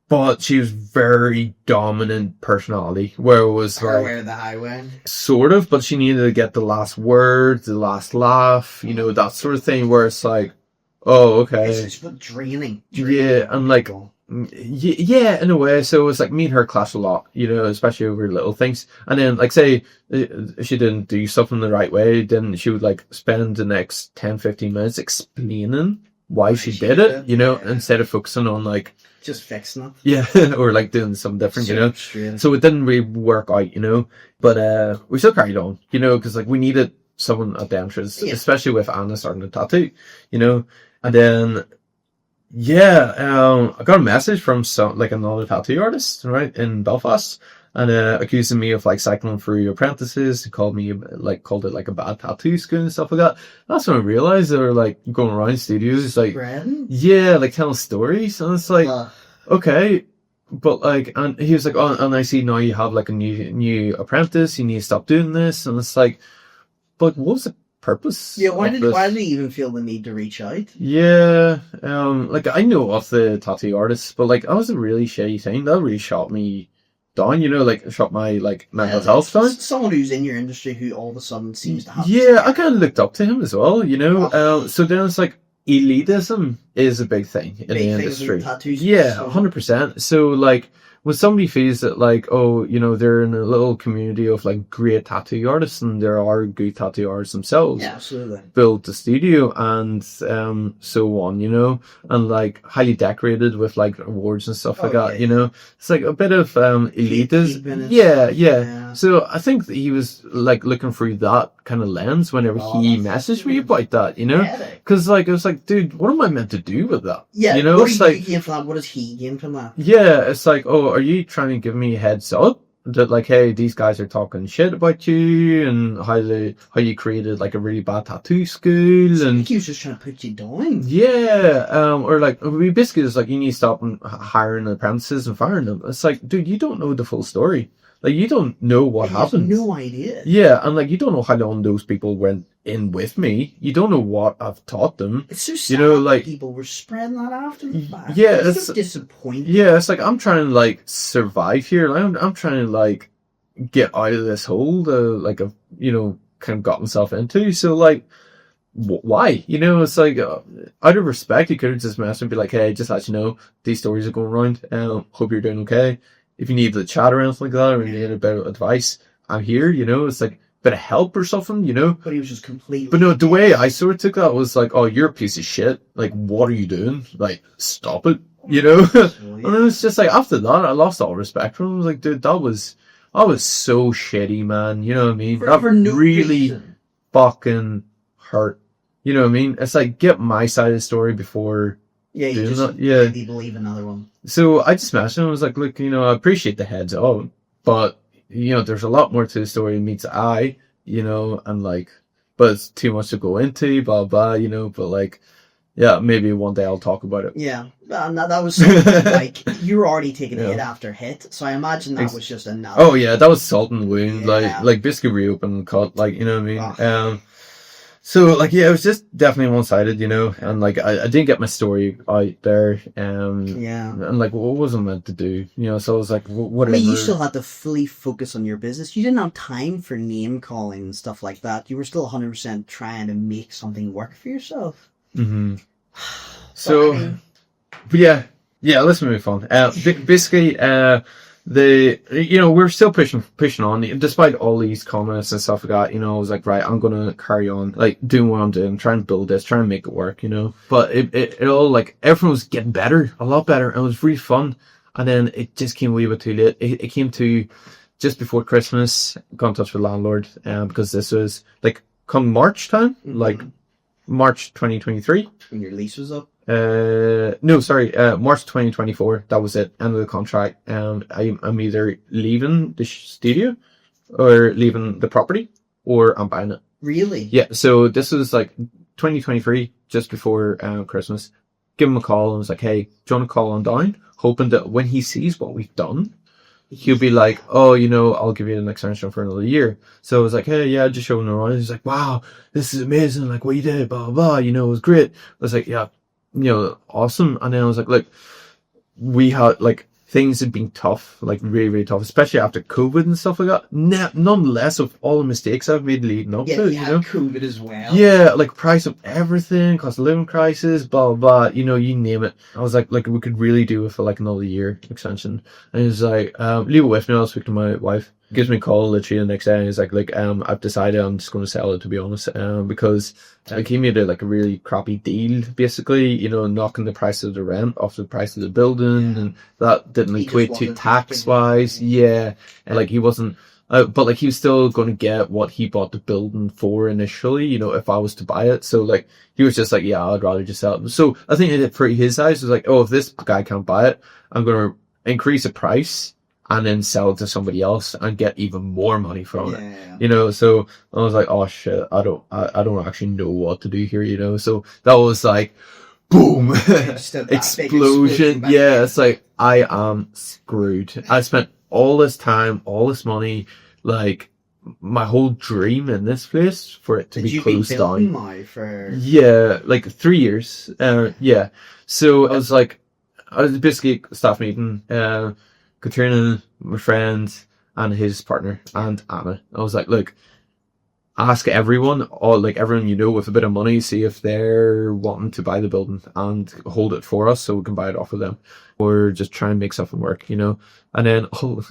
but she was very dominant personality, where it was like where the highway sort of, but she needed to get the last word, the last laugh, you know, that sort of thing, where it's like, oh, okay, it's draining. Yeah, and like yeah, in a way. So it was like me and her clash a lot, you know, especially over little things. And then like say if she didn't do something the right way, then she would like spend the next 10-15 minutes explaining why she did it, you know, instead of focusing on like just fixing it. Yeah, or like doing something different, you know. So it didn't really work out, you know. But we still carried on, you know, because like we needed someone at the entrance, especially with Anna starting to tattoo, you know. And then I got a message from another tattoo artist, right, in Belfast, and accusing me of like cycling through apprentices. He called it like a bad tattoo school and stuff like that. That's when I realized they were like going around studios, like like telling stories, and it's like okay, but like, and he was like, oh, and I see now you have like a new apprentice. You need to stop doing this, and it's like, but what was the purpose. Yeah, why of did this. he even feel the need to reach out? Yeah, like I know of the tattoo artists, but like that was a really shitty thing. That really shot me down, like shot my like mental health down. Someone who's in your industry who all of a sudden seems to have. Yeah, I kind of looked up to him as well, Oh. So then it's like elitism is a big thing in the industry. Tattoos. Yeah, 100%. So like when somebody feels that like, oh, they're in a little community of like great tattoo artists and there are good tattoo artists themselves. Yeah, absolutely. Built the studio and so on, and like highly decorated with like awards and stuff like that, It's like a bit of elitism. Yeah. So I think that he was like looking through that kind of lens whenever he messaged me about that, because like I was like, dude, what am I meant to do with that? Yeah, what it's like, you gain from that? What does he gain from that? Yeah, it's like, oh, are you trying to give me a heads up that like, hey, these guys are talking shit about you and how you created like a really bad tattoo school? So And he was just trying to put you down. yeah, or like we basically it's like you need to stop hiring apprentices and firing them. It's like, dude, you don't know the full story. Like you don't know what happened. No idea. Yeah, and like you don't know how long those people went in with me. You don't know what I've taught them. It's so sad like people were spreading that after the fact. Yeah, it's so disappointing. Yeah, it's like I'm trying to like survive here. Like, I'm trying to like get out of this hole that like I've kind of got myself into. So like, why? It's like out of respect, you could have just messaged and be like, hey, just let you know these stories are going around. Hope you're doing okay. If you need to chat or anything like that, or you need a bit of advice, I'm here. It's like a bit of help or something. But he was just completely. But no, the way I sort of took that was like, oh, you're a piece of shit. Like, what are you doing? Like, stop it. And it was just like after that, I lost all respect for him. I was like, dude, that was so shitty, man. You know what I mean? That For no really reason. fucking hurt. You know what I mean? It's like get my side of the story before. Yeah, you doing just that. Yeah. really believe another one. So I just messaged him. I was like, look, I appreciate the heads up, but there's a lot more to the story than meets the eye, and like, but it's too much to go into, blah blah, but like, yeah, maybe one day I'll talk about it. Yeah, that was something like you were already taking hit after hit, so I imagine that was just another. Oh yeah, that was salt in the wound, Yeah. like basically reopened cut, like you know what I mean. Oh. So like yeah, it was just definitely one sided, and like I didn't get my story out there, and like what was I meant to do, so I was like whatever. I mean, you still had to fully focus on your business. You didn't have time for name calling and stuff like that. You were still 100% trying to make something work for yourself. Mm-hmm. So, but yeah, let's move on. Basically, we're still pushing on, despite all these comments and stuff like that. I was like, right, I'm gonna carry on, like doing what I'm doing, trying to build this, trying to make it work. But it all like everyone was getting better, a lot better, and it was really fun. And then it just came a wee bit too late. It came to just before Christmas. Got in touch with the landlord, because this was like come March time, like. March 2023. When your lease was up? No, sorry, March 2024. That was it. End of the contract. I'm either leaving the studio or leaving the property or I'm buying it. Really? Yeah, so this was like 2023, just before Christmas. Give him a call and was like, hey, do you want to call on down? Hoping that when he sees what we've done, he'll be like, oh, I'll give you an extension for another year. So I was like, hey, yeah, just showing him around. He's like, wow, this is amazing. Like what you did, blah, blah, blah. It was great. I was like, yeah, awesome. And then I was like, look, we had like things had been tough, like really, really tough, especially after COVID and stuff like that. Nonetheless, of all the mistakes I've made leading up to it, COVID as well. Yeah, like price of everything, cost of living crisis, blah, blah, blah, you name it. I was like we could really do it for like another year extension. And he was like, leave it with me, I'll speak to my wife. Gives me a call literally the next day and he's like, I've decided I'm just going to sell it, to be honest, because like he made a really crappy deal, basically, knocking the price of the rent off the price of the building, and that didn't equate to tax wise. Yeah, and like he wasn't, but like he was still going to get what he bought the building for initially, if I was to buy it. So like he was just like, yeah, I'd rather just sell it. So I think for his eyes, it was like, oh, if this guy can't buy it, I'm going to increase the price and then sell it to somebody else and get even more money from it. So I was like, oh shit, I don't actually know what to do here, so that was like, boom, explosion. Yeah, it's like, I am screwed. I spent all this time, all this money, like my whole dream in this place for it to Did be you be closed building down. now for? Yeah, like 3 years. Yeah. So I was basically a staff meeting, Katrina, my friend, and his partner, and Anna. I was like, look, ask everyone, everyone you know with a bit of money, see if they're wanting to buy the building and hold it for us so we can buy it off of them. Or just try and make something work, you know? And then,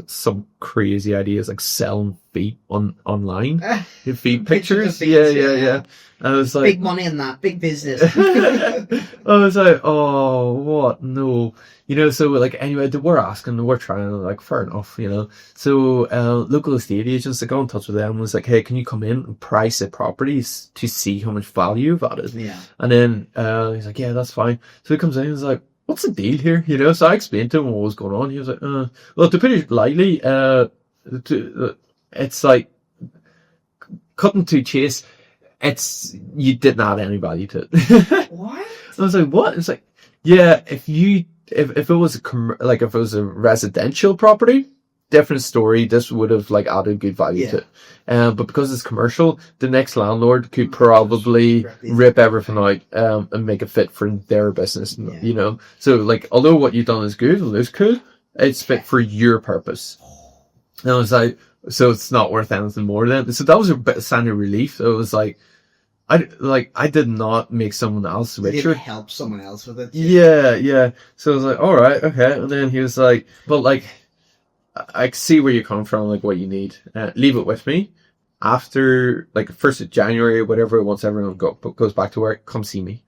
some crazy ideas like selling feet online. Feet pictures. of Yeah. I was like, Big money in that, big business. I was like, oh, what? No. You know, so like, anyway, we're asking, we're trying, like, fair enough, you know. So, local estate agents, I got in touch with them and was like, hey, can you come in and price the properties to see how much value you've added? Yeah. And then, he's like, yeah, that's fine. So he comes in and he's like, what's the deal here? You know, so I explained to him what was going on. He was like, well, to put it lightly, it's like, cutting to chase, you didn't add any value to it. What? I was like, what? It's like, yeah, if it was if it was a residential property, different story. This would have like added good value to it. But because it's commercial, the next landlord could probably rip everything out and make it fit for their business. You know, so like, although what you've done is good and looks cool, it's fit for your purpose. And I was like, so it's not worth anything more then. So that was a bit of sign of relief. So it was like, I did not make someone else You richer. didn't help someone else with it. Yeah. So I was like, all right, okay. And then he was like, but like, I see where you're coming from, like what you need. Leave it with me. After like 1st of January, whatever, once everyone goes back to work, come see me.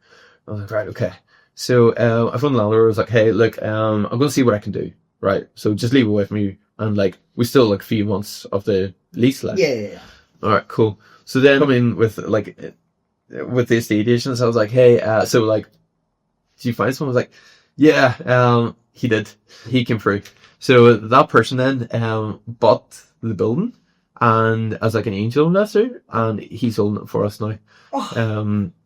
I was like, right, okay. So I phoned the landlord. I was like, hey, look, I'm going to see what I can do. Right. So just leave it with me. And like, we still like a few months of the lease left. Yeah. All right, cool. So then come in with with the estate agents. I was like, hey, so like, did you find someone? I was like, yeah, he did. He came through. So that person then bought the building and as like an angel investor, and he's holding it for us now.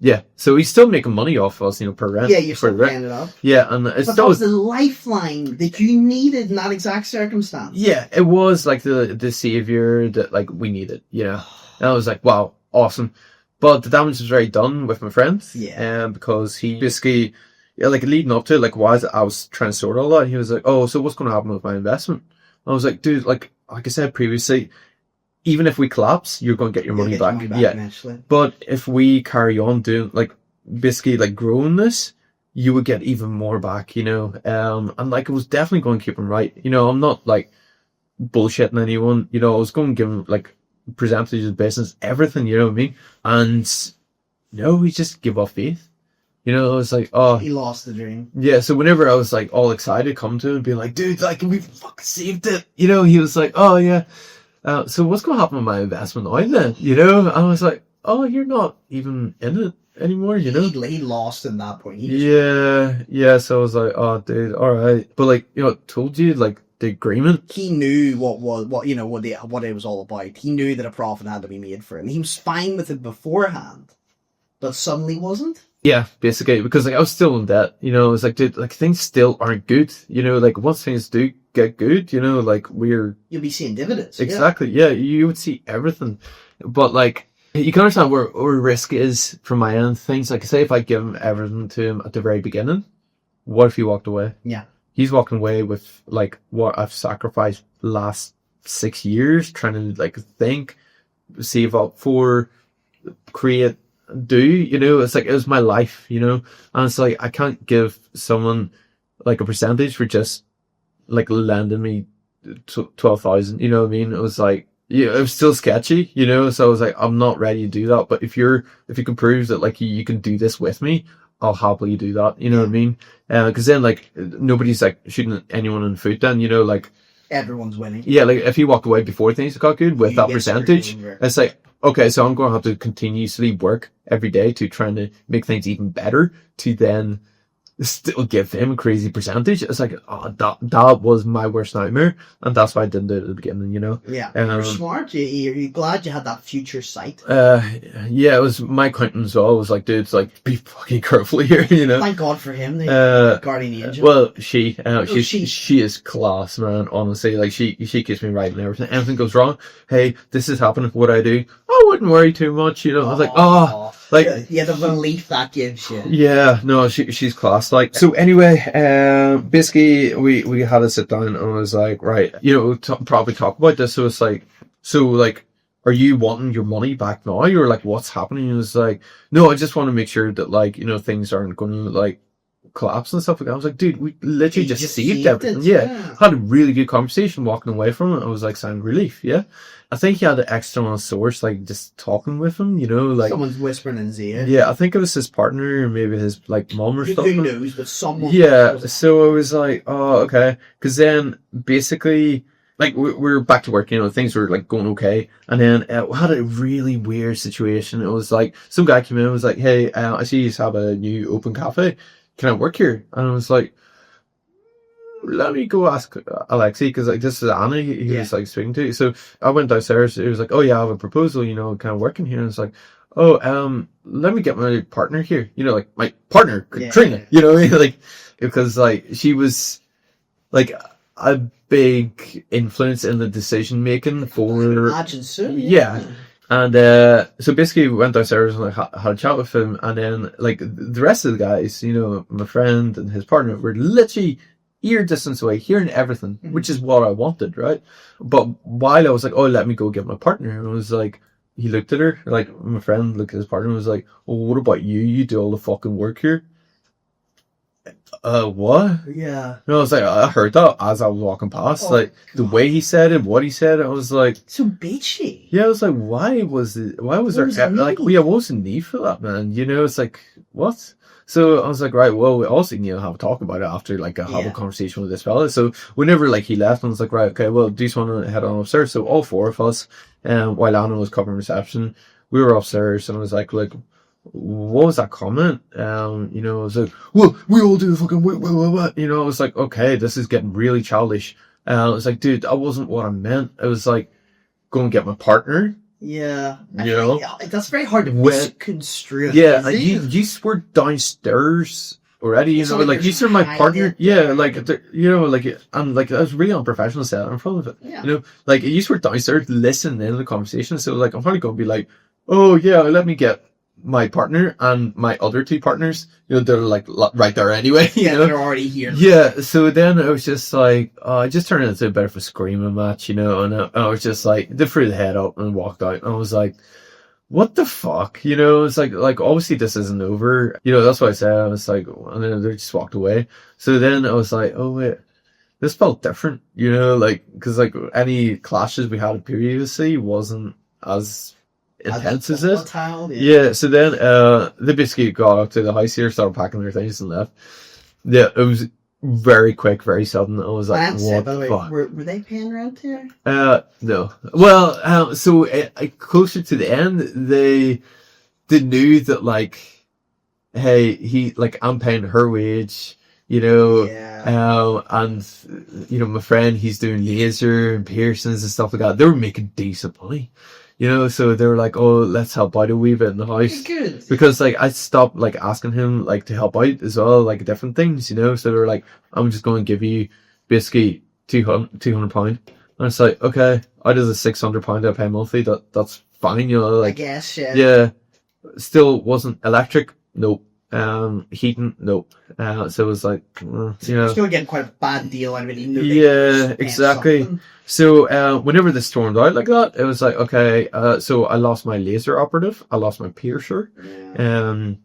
Yeah, so he's still making money off us, you know, per rent. Yeah, you're for still the rent. paying it up. Yeah, and it's But still that was the lifeline that you needed in that exact circumstance. yeah, it was like the savior that like we needed, you know. And I was like, wow, awesome. But the damage was already done with my friend. Yeah. Because he basically, like leading up to it, like while I was trying to sort all that, he was like, oh, so what's going to happen with my investment? I was like, dude, like I said previously, even if we collapse, you're going to get your money back. Yeah. Eventually. But if we carry on doing, like, basically, like, growing this, you would get even more back, you know? And, like, it was definitely going to keep him right. You know, I'm not, like, bullshitting anyone. You know, I was going to give him, like, percentages of business, everything, you know what I mean? And, no, he just gave up faith. You know, I was like, oh. He lost the dream. Yeah, so whenever I was, like, all excited, come to him and be like, dude, like, we fucking saved it. You know, he was like, oh, yeah. So what's going to happen with my investment now then? You know, I was like, oh, you're not even in it anymore, you know? He lost in that point. Yeah. So I was like, oh, dude, all right. But like, you know, I told you, like, the agreement. He knew what it was all about. He knew that a profit had to be made for him. He was fine with it beforehand, but suddenly wasn't. Yeah, basically, because like I was still in debt. You know, it was like, dude, like things still aren't good. You know, like once things do get good, you know, like you'll be seeing dividends. Exactly. Yeah, you would see everything. But like, you can understand where risk is from my end. Things like, say, if I give him everything to him at the very beginning, what if he walked away? Yeah. He's walking away with like what I've sacrificed the last 6 years trying to like think, save up for, create, do, you know. It's like, it was my life, you know. And it's like, I can't give someone like a percentage for just like lending me 12,000, you know what I mean? It was like, yeah, it was still sketchy, you know. So I was like, I'm not ready to do that. But if you can prove that like you can do this with me, I'll happily do that, you know what I mean? Because then like nobody's like shooting anyone in the foot then, you know, like everyone's winning. Yeah, like if he walked away before things got good with that percentage, it's like, okay, so I'm going to have to continuously work every day to trying to make things even better to then still give them a crazy percentage. It's like, oh, that was my worst nightmare, and that's why I didn't do it at the beginning, you know. Yeah, you're smart. You're glad you had that future sight. Yeah, it was my accountant as well. It was like, dude, it's like, be fucking careful here, you know. Thank God for him, the guardian angel. Well, she is class, man. Honestly, like she keeps me right and everything. Anything goes wrong, hey, this is happening. What I do, I wouldn't worry too much, you know. I was like, oh, like, yeah, the relief that gives you. Yeah, no, she's class. Like, so anyway, basically we had to sit down and I was like, right, you know, probably talk about this. So it's like, are you wanting your money back now, or like what's happening? And it was like, no, I just want to make sure that, like, you know, things aren't going to like collapse and stuff like that. I was like, dude, we literally just saved everything. Yeah. Had a really good conversation walking away from it. I was like, sound relief. Yeah. I think he had an external source, like just talking with him, you know, like someone's whispering in his ear. Yeah, I think it was his partner, or maybe his like mom or something. Who knows? But someone. Yeah, so I was like, oh, okay, because then basically, like, we were back to work, you know, things were like going okay, and then we had a really weird situation. It was like some guy came in and was like, hey, I see you have a new open cafe. Can I work here? And I was like, let me go ask Alexi, because like this is Anna he was like speaking to. So I went downstairs. He was like, oh yeah, I have a proposal, you know, kind of working here. And it's like, oh, let me get my partner here, you know, like my partner Katrina, you know what I mean? Like, because like she was like a big influence in the decision making for. Imagine so. Yeah. And so basically we went downstairs and like had a chat with him, and then like the rest of the guys, you know, my friend and his partner were literally ear distance away, hearing everything, which is what I wanted, right? But while I was like, oh, let me go get my partner, and I was like, he looked at her, like my friend looked at his partner and was like, oh, what about you? You do all the fucking work here. What? Yeah. No, I was like, I heard that as I was walking past, like the way he said it, what he said, I was like, so bitchy. Yeah, I was like, why was there like, yeah, what was the need for that, man? You know, it's like, what? So I was like, right, well, we also need to have a talk about it after, like, have a conversation with this fella. So whenever, like, he left, I was like, right, okay, well, do you want to head on upstairs? So all four of us, while Anna was covering reception, we were upstairs, and I was like, what was that comment? You know, I was like, well, we all do the fucking what? You know, I was like, okay, this is getting really childish. I was like, dude, that wasn't what I meant. It was like, go and get my partner. Yeah, you know, that's very hard to misconstrue. Yeah, you were downstairs already. You know, like you said, my partner. Yeah, like you know, like I'm like I was really unprofessional set in front of it. Yeah. You know, like you were downstairs listening in the conversation. So like I'm probably going to be like, oh yeah, let me get my partner and my other two partners, you know, they're like right there anyway. You know? They're already here. Yeah, so then I was just like, I just turned into a bit of a screaming match, you know, and I was just like, they threw the head up and walked out, and I was like, what the fuck, you know? It's like obviously this isn't over, you know. That's what I said. I was like, and then they just walked away. So then I was like, oh wait, this felt different, you know, like because like any clashes we had previously wasn't as intense as this. Yeah, so then they basically got up to the house here, started packing their things and left. Yeah, it was very quick, very sudden. I was like, what the fuck? Were they paying rent here? No. Well, so closer to the end, they knew that, like, hey, I'm paying her wage, you know, and, you know, my friend, he's doing laser and piercings and stuff like that. They were making decent money. You know, so they were like, oh, let's help out a wee bit in the house. Good. Because, like, I stopped, like, asking him, like, to help out as well, like, different things, you know? So they were like, I'm just going to give you, basically, £200. And it's like, okay, out of the £600 I pay monthly, that's fine, you know? Like, I guess, yeah. Yeah. Still wasn't electric, nope. Heating, nope. So it was like, you know. Still getting quite a bad deal out of it. Yeah, exactly. Something. So, whenever this stormed out like that, it was like, okay, so I lost my laser operative, I lost my piercer, I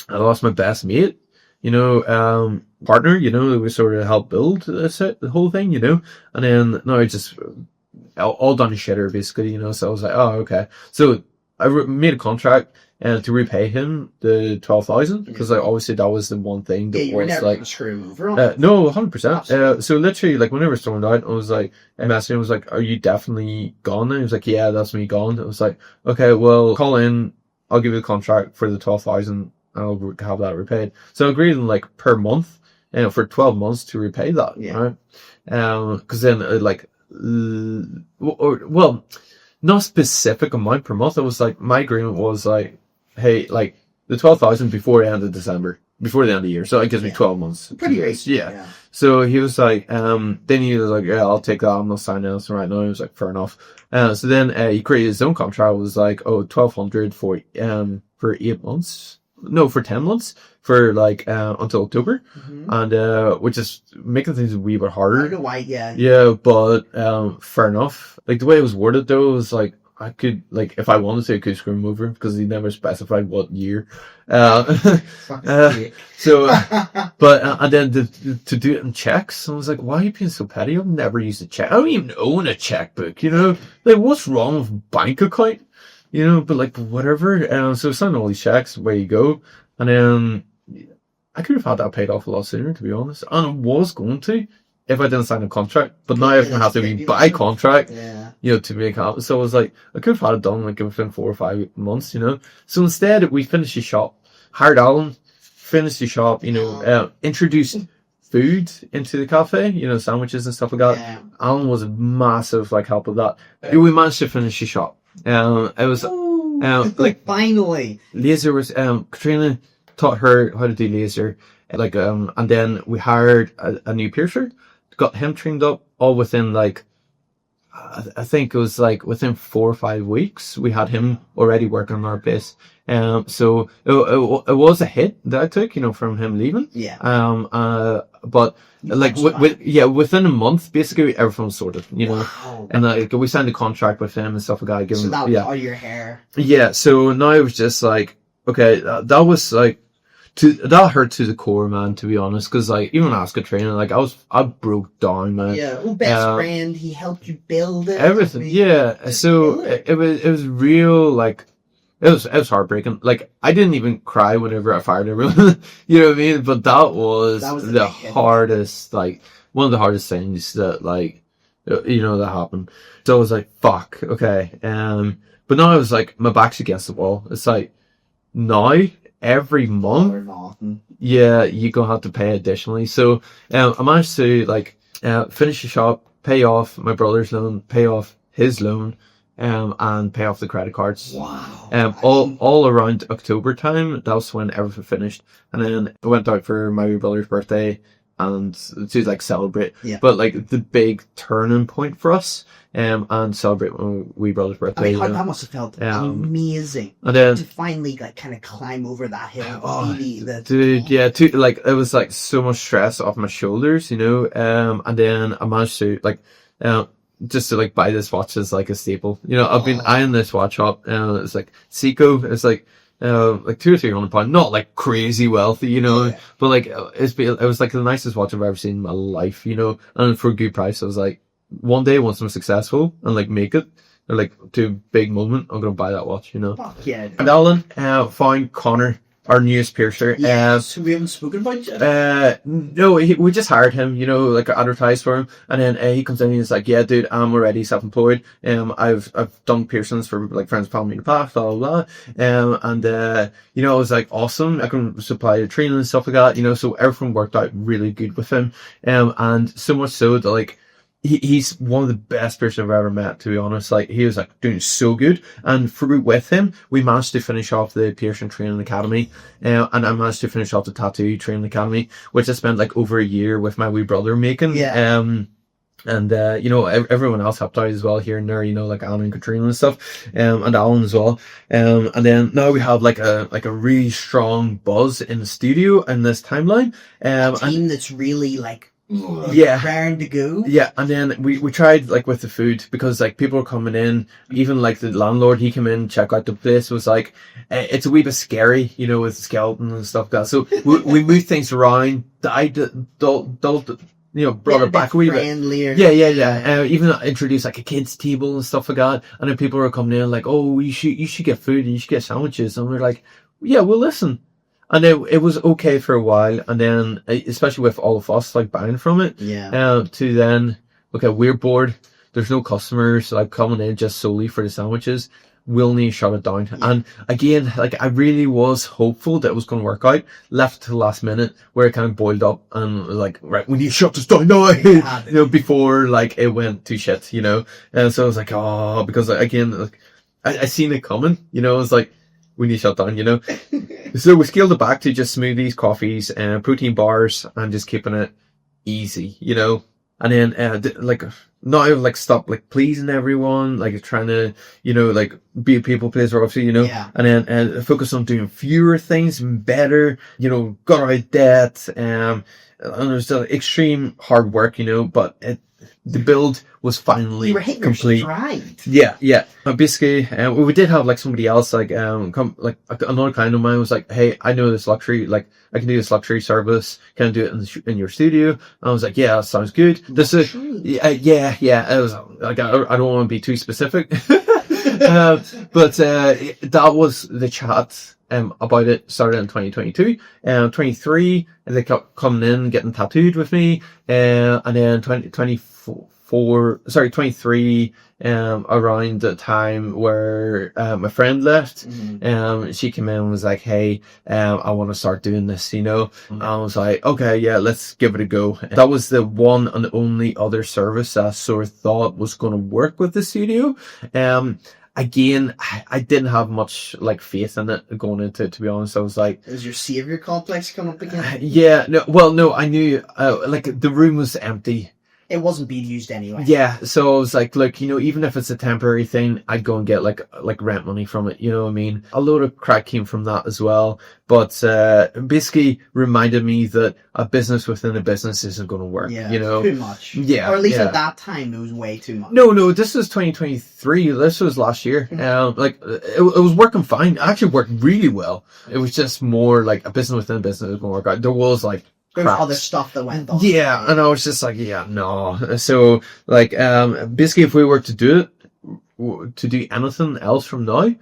lost my best mate, you know, partner, you know, we sort of helped build the whole thing, you know, and then now it just all done a shitter, basically, you know. So I was like, oh, okay. So I made a contract to repay him the 12,000, because like obviously that was the one thing that was never like screw over on no, 100%. So literally, like, whenever it stormed out, I was like, messaging was like, are you definitely gone now? He was like, yeah, that's me gone. I was like, okay, well, call in, I'll give you the contract for the 12,000, I'll have that repaid. So I agreed on like per month, for 12 months to repay that. Yeah. Right. Because then well, not specific amount per month. It was like my agreement was like, hey, like the 12,000 before the end of December, before the end of the year. So it gives me 12 months. Pretty great. great. Yeah. So he was like, then he was like, yeah, I'll take that. I'm not signing anything right now. He was like, fair enough. So then he created his own contract. It was like, 1,200 for 8 months. No, for 10 months. For like until October. And which is making things a wee bit harder. I don't know why, yeah. Yeah, but fair enough. Like the way it was worded though was like I could, like, if I wanted to, I could screw him over because he never specified what year. So, but and then to do it in checks, I was like, why are you being so petty? I've never used a check. I don't even own a checkbook. You know, like what's wrong with a bank account? You know, but like whatever. So signing all these checks, away you go, and then I could have had that paid off a lot sooner, to be honest, and I was going to if I didn't sign a contract. But now I'm gonna have to be by contract, you know, to make it happen. So I was like, I could have had it done like within 4 or 5 months, you know. So instead, we finished the shop, hired Alan, finished the shop, you know, introduced food into the cafe, you know, sandwiches and stuff like that. Yeah. Alan was a massive like help with that. We managed to finish the shop. It was like finally laser was Katrina taught her how to do laser, like and then we hired a new piercer, got him trained up all within like I think it was like within 4 or 5 weeks we had him already working on our base. So it was a hit that I took, you know, from him leaving. But like within a month basically everything was sorted, you know. Wow. And like we signed a contract with him and stuff like that. Give So him, that was all your hair. Yeah, so now it was just like, okay, that was like, that hurt to the core, man, to be honest, because like, even as Katrina, like I broke down, man. Yeah, well, best friend, he helped you build it. Everything, yeah. So it was real, like, it was heartbreaking. Like, I didn't even cry whenever I fired everyone, you know what I mean? But that was the hardest, like, one of the hardest things that, like, you know, that happened. So I was like, fuck, okay. But now I was like, my back's against the wall. It's like, now, every month, yeah, you're gonna have to pay additionally. So, I managed to, like, finish the shop, pay off my brother's loan, pay off his loan, and pay off the credit cards. Wow. All around October time, that was when everything finished. And then I went out for my wee brother's birthday and to like celebrate. Yeah. But like the big turning point for us, and celebrate my wee brother's birthday. I mean, that must have felt amazing. And then to finally like kind of climb over that hill. Dude, yeah, like it was like so much stress off my shoulders, you know. And then I managed to like, just to like buy this watch as like a staple. You know, I've been eyeing this watch up, and it's like Seiko. It's like £200 or £300, not like crazy wealthy, you know, but like it was like the nicest watch I've ever seen in my life, you know, and for a good price. I was like, one day once I'm successful and like make it, or like to a big moment, I'm gonna buy that watch, you know. Fuck yeah. And Alan found Connor, our newest piercer. Yes, we haven't spoken about yet. No, we just hired him, you know, like advertised for him, and then he comes in and he's like, yeah, dude, I'm already self-employed. I've done piercings for like friends, family in the past, blah blah blah. And you know, I was like, awesome. I can supply the training and stuff like that, you know. So everything worked out really good with him, and so much so that like, he's one of the best piercers I've ever met, to be honest. Like, he was like doing so good, and with him we managed to finish off the piercing training academy, and I managed to finish off the tattoo training academy, which I spent like over a year with my wee brother making. And you know, everyone else helped out as well here and there, you know, like Anna and Katrina and stuff, and Alan as well. And then now we have like a really strong buzz in the studio in this timeline. A team that's really like, raring to go. Yeah, and then we tried like with the food, because like people were coming in, even like the landlord, he came in, check out the place, was like, it's a wee bit scary, you know, with skeletons and stuff like that. So we moved things around, you know, brought it back a wee bit. Yeah. Even introduced like a kids table and stuff like that. And then people were coming in like, oh, you should get food and you should get sandwiches. And we're like, yeah, well, listen. And it was okay for a while, and then especially with all of us like buying from it, to then, okay, we're bored. There's no customers like coming in just solely for the sandwiches. we'll need to shut it down. And again, like, I really was hopeful that it was going to work out. Left to the last minute, where it kind of boiled up and was like, right, we need to shut this down now. You know, before like it went to shit, you know. And so I was like, oh, because again, like, I seen it coming, you know. It's like, we need to shut down, you know. So we scaled it back to just smoothies, coffees, and protein bars, and just keeping it easy, you know. And then like, not like stop like pleasing everyone, like trying to, you know, like be a people pleaser, obviously, you know. And then focus on doing fewer things better, you know. Got out of debt, and there's still extreme hard work, you know, but the build was finally complete. Yeah. Basically, we did have like somebody else, like like another client of mine was like, "Hey, I know this luxury, like I can do this luxury service. Can I do it in your studio?" And I was like, "Yeah, that sounds good." This is yeah. It was like, I don't want to be too specific, but that was the chat. About it started in 2022, 23, and they kept coming in, getting tattooed with me, and then 23, around the time where, my friend left, she came in and was like, "Hey, I want to start doing this, you know." I was like, "Okay, yeah, let's give it a go." That was the one and only other service I sort of thought was going to work with the studio. Again, I didn't have much like faith in it going into it, to be honest. I was like, is your savior complex come up again? No, I knew, like, the room was empty. It wasn't being used anyway. Yeah, so I was like, look, you know, even if it's a temporary thing, I'd go and get like rent money from it, you know what I mean? A load of crack came from that as well, but basically reminded me that a business within a business isn't going to work, you know? Too much. Yeah. Or at least at that time, it was way too much. No, this was 2023. This was last year. Like, it was working fine. It actually worked really well. It was just more like a business within a business was going to work out. There was like, there's other stuff that went on. Yeah, and I was just like, yeah, no. So, like, basically, if we were to do anything else from now,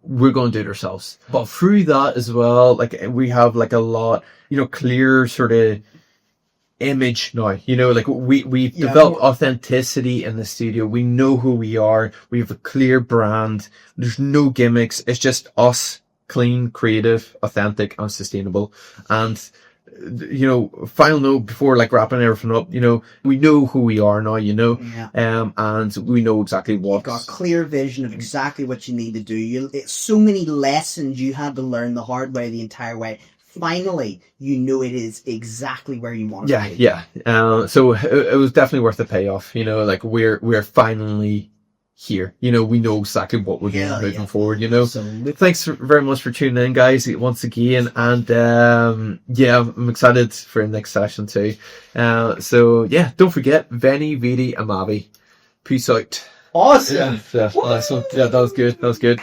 we're going to do it ourselves. But through that as well, like, we have like a lot, you know, clear sort of image now. You know, like we developed authenticity in the studio. We know who we are. We have a clear brand. There's no gimmicks. It's just us, clean, creative, authentic, and sustainable. And, you know, final note before like wrapping everything up, you know, we know who we are now, you know, and we know exactly what. You've got a clear vision of exactly what you need to do. It's so many lessons you had to learn the hard way the entire way. Finally, you know it is exactly where you want to be. Yeah. So it was definitely worth the payoff, you know, like we're finally here, you know, we know exactly what we're doing moving forward, you know. Thanks very much for tuning in, guys, once again, and I'm excited for the next session too. So yeah, don't forget, Veni Vidi AMAVI. Peace out. Awesome. Nice one. Yeah, that was good.